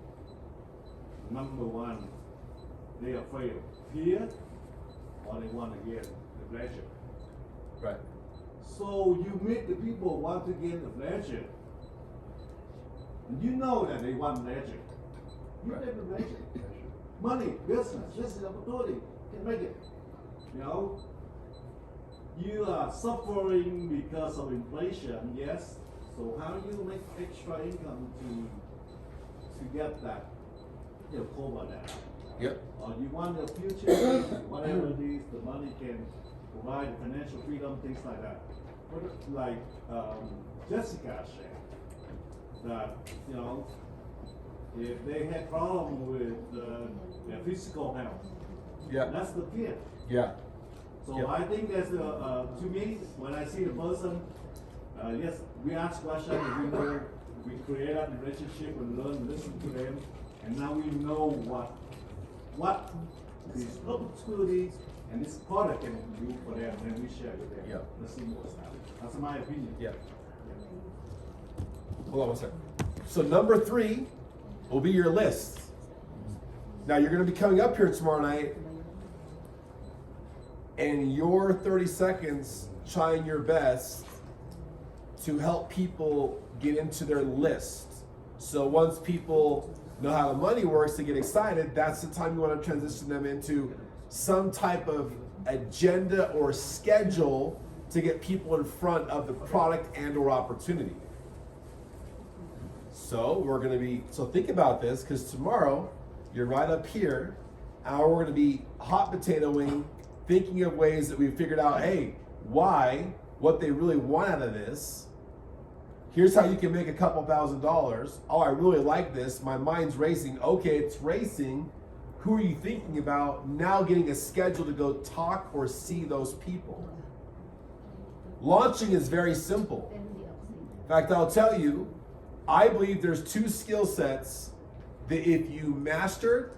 S14: number one, they are afraid of fear, or they want to get the pleasure.
S1: Right.
S14: So you make the people want to gain the pleasure. And you know that they want pleasure. You
S1: Right.
S14: get the pleasure. Money, business opportunity, can make it. You know? You are suffering because of inflation, yes. So how you make extra income to get that, cover that?
S1: Yep.
S14: Or you want the future, whatever it is, the money can provide financial freedom, things like that. Like Jessica said, that, if they had problem with their physical health,
S1: Yeah.
S14: that's the fear.
S1: Yeah.
S14: So
S1: Yep.
S14: I think that's to me, when I see the person, yes, we ask questions, we create that relationship and learn, listen to them, and now we know what these opportunities and this product can do for them, and we share with them.
S1: Yeah.
S14: Let's see what's happening. That's my opinion.
S1: Yeah. Hold on one second. So number 3 will be your list. Now you're going to be coming up here tomorrow night, and your 30 seconds trying your best to help people get into their list. So once people know how the money works, they get excited, that's the time you want to transition them into some type of agenda or schedule to get people in front of the product and or opportunity. So think about this, because tomorrow you're right up here, and we're going to be hot potatoing, thinking of ways that we figured out, hey, why, what they really want out of this. Here's how you can make a couple $1,000s. Oh, I really like this. My mind's racing. Okay, it's racing. Who are you thinking about? Now getting a schedule to go talk or see those people. Launching is very simple. In fact, I'll tell you, I believe there's 2 skill sets that if you master,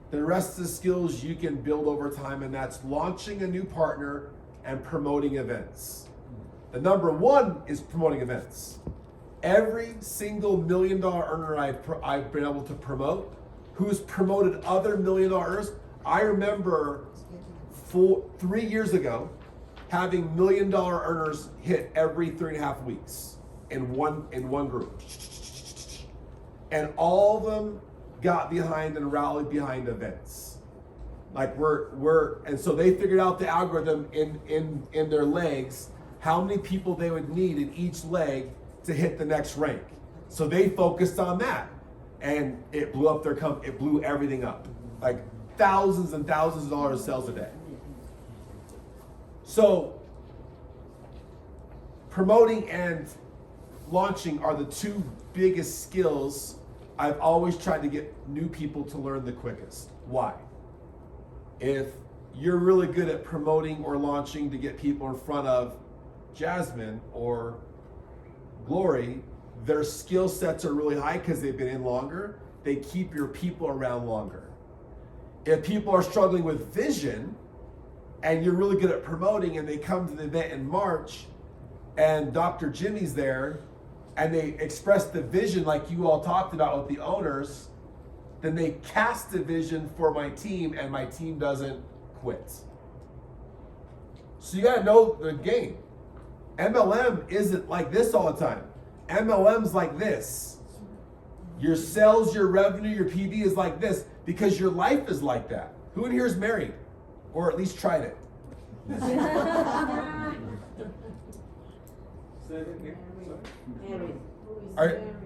S1: the rest of the skills you can build over time, and that's launching a new partner and promoting events. The number 1 is promoting events. Every single $1 million earner I've been able to promote, who's promoted other $1 million earners, I remember 3 years ago having $1 million earners hit every 3.5 weeks in one group, and all of them got behind and rallied behind events. Like and so they figured out the algorithm in their legs, how many people they would need in each leg to hit the next rank. So they focused on that, and it blew up it blew everything up. Like thousands and thousands of dollars of sales a day. So promoting and launching are the 2 biggest skills I've always tried to get new people to learn the quickest. Why? If you're really good at promoting or launching to get people in front of Jasmine or Glory, their skill sets are really high because they've been in longer. They keep your people around longer. If people are struggling with vision and you're really good at promoting and they come to the event in March and Dr. Jimmy's there and they express the vision like you all talked about with the owners, then they cast the vision for my team and my team doesn't quit. So you gotta know the game. MLM isn't like this all the time. MLM's like this. Your sales, your revenue, your PV is like this because your life is like that. Who in here is married? Or at least tried it?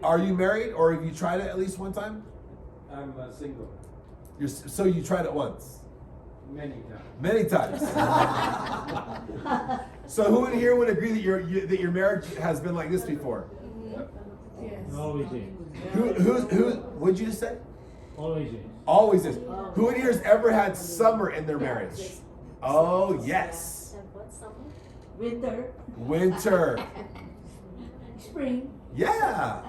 S1: Are you married or have you tried it at least one time?
S10: I'm single.
S1: So you tried it once?
S10: Many times.
S1: Many times. So who in here would agree that your marriage has been like this before?
S5: Always is.
S1: Who would you just say?
S5: Always is.
S1: Always is. Who in here has ever had summer in their marriage? Oh yes.
S2: Winter.
S1: Winter.
S2: Spring.
S1: Yeah.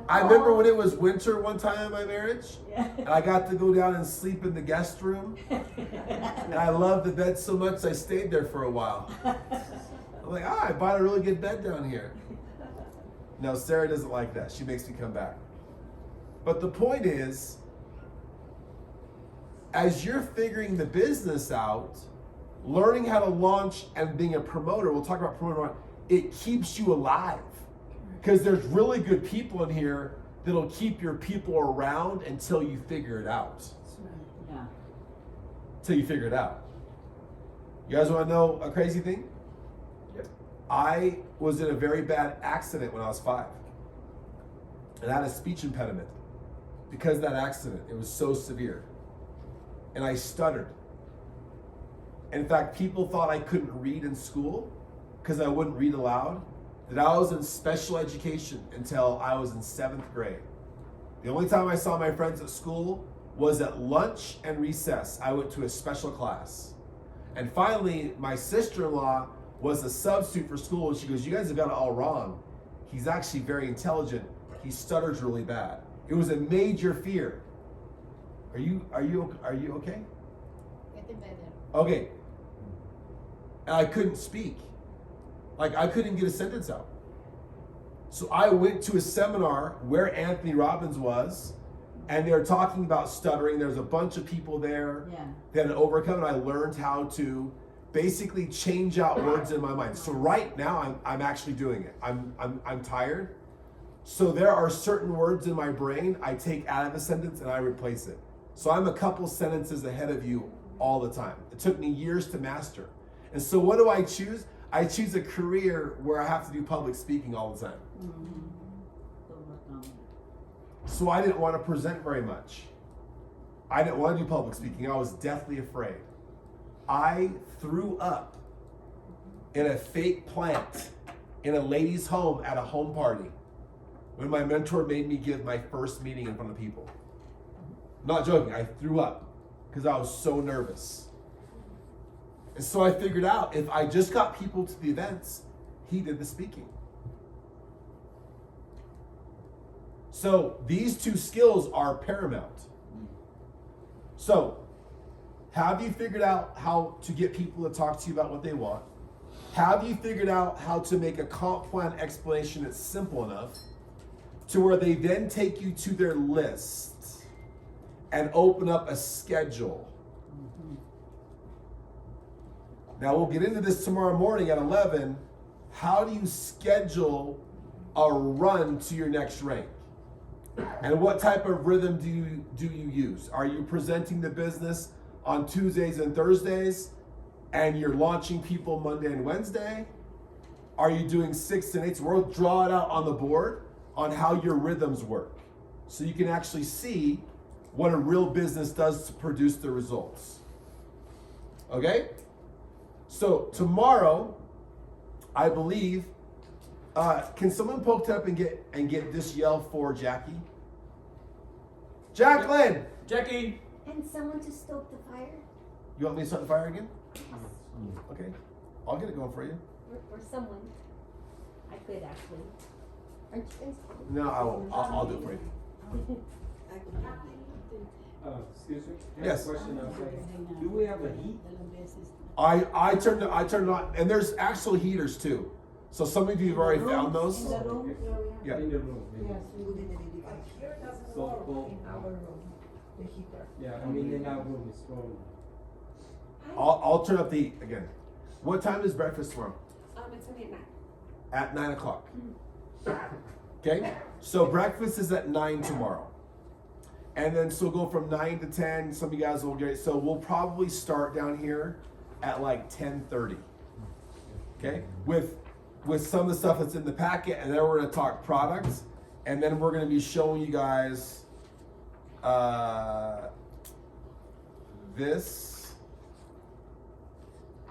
S1: I remember when it was winter one time in my marriage, and I got to go down and sleep in the guest room. And I loved the bed so much I stayed there for a while. I'm like, I bought a really good bed down here. No, Sarah doesn't like that. She makes me come back. But the point is, as you're figuring the business out, learning how to launch and being a promoter, we'll talk about promoter, it keeps you alive. Because there's really good people in here that'll keep your people around until you figure it out.
S2: Yeah.
S1: Until you figure it out. You guys want to know a crazy thing?
S3: Yep.
S1: I was in a very bad accident when I was 5. And I had a speech impediment. Because of that accident, it was so severe. And I stuttered. In fact, people thought I couldn't read in school because I wouldn't read aloud. That I was in special education until I was in 7th grade. The only time I saw my friends at school was at lunch and recess. I went to a special class. And finally, my sister-in-law was a substitute for school, and she goes, "You guys have got it all wrong. He's actually very intelligent. He stutters really bad." It was a major fear. Are you okay?
S6: Getting better.
S1: Okay. And I couldn't speak. Like, I couldn't get a sentence out. So I went to a seminar where Anthony Robbins was, and they were talking about stuttering. There's a bunch of people there that had overcome, and I learned how to basically change out words in my mind. So right now, I'm actually doing it. I'm tired. So there are certain words in my brain I take out of a sentence and I replace it. So I'm a couple sentences ahead of you all the time. It took me years to master. And so what do I choose? I choose a career where I have to do public speaking all the time. So I didn't want to present very much. I didn't want to do public speaking. I was deathly afraid. I threw up in a fake plant in a lady's home at a home party when my mentor made me give my first meeting in front of people. Not joking, I threw up because I was so nervous. And so I figured out if I just got people to the events, he did the speaking. So these two skills are paramount. So, have you figured out how to get people to talk to you about what they want? Have you figured out how to make a comp plan explanation that's simple enough to where they then take you to their list and open up a schedule? Now we'll get into this tomorrow morning at 11. How do you schedule a run to your next rank? And what type of rhythm do you use? Are you presenting the business on Tuesdays and Thursdays and you're launching people Monday and Wednesday? Are you doing 6 and 8? So we'll draw it out on the board on how your rhythms work. So you can actually see what a real business does to produce the results. Okay? So tomorrow, I believe, can someone poke it up and get this yell for Jackie? Jacqueline!
S3: Jackie!
S9: And someone to stoke the fire?
S1: You want me to start the fire again? Okay. I'll get it going for you.
S9: Or someone. I could actually. Aren't you guys?
S1: No, I won't. I'll do it for you.
S10: Excuse me?
S1: Yes.
S10: Question. Do we have a heat?
S1: I turned it on, and there's actual heaters too. So some of you have already found those.
S2: In the room?
S1: Yeah.
S10: In the room.
S11: Yes, within the
S7: Here doesn't
S10: So,
S7: work
S10: well,
S7: in our room, the heater.
S10: Yeah, I mean in our room is strong.
S1: I'll turn up the heat again. What time is breakfast tomorrow?
S7: It's midnight.
S1: At 9 o'clock. Okay? So breakfast is at 9 tomorrow. And then so go from 9 to 10. Some of you guys will get it. So we'll probably start down here at like 10:30. Okay? With some of the stuff that's in the packet, and then we're gonna talk products, and then we're gonna be showing you guys this.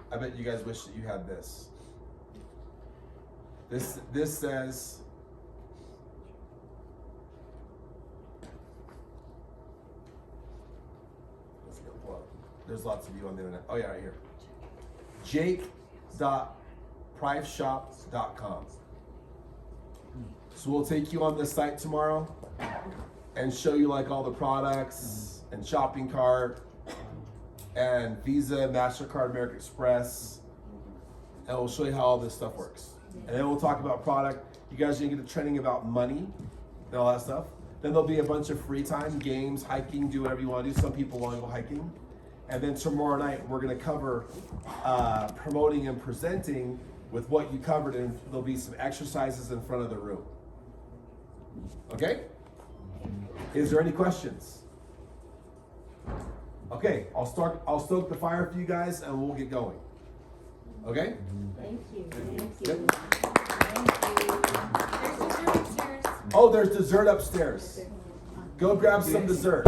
S1: I bet you guys wish that you had this. This says let's go pull up. There's lots of you on the internet. Oh yeah, right here. Jake.priveshop.com. So we'll take you on this site tomorrow and show you like all the products and shopping cart and Visa, MasterCard, American Express, and we'll show you how all this stuff works. And then we'll talk about product. You guys are gonna get the training about money and all that stuff. Then there'll be a bunch of free time, games, hiking, do whatever you want to do. Some people want to go hiking. And then tomorrow night, we're going to cover promoting and presenting with what you covered, and there'll be some exercises in front of the room. Okay? Is there any questions? Okay, I'll stoke the fire for you guys, and we'll get going. Okay?
S2: Thank you. Thank
S1: Yep.
S2: you.
S1: Oh, there's dessert upstairs. Go grab some dessert.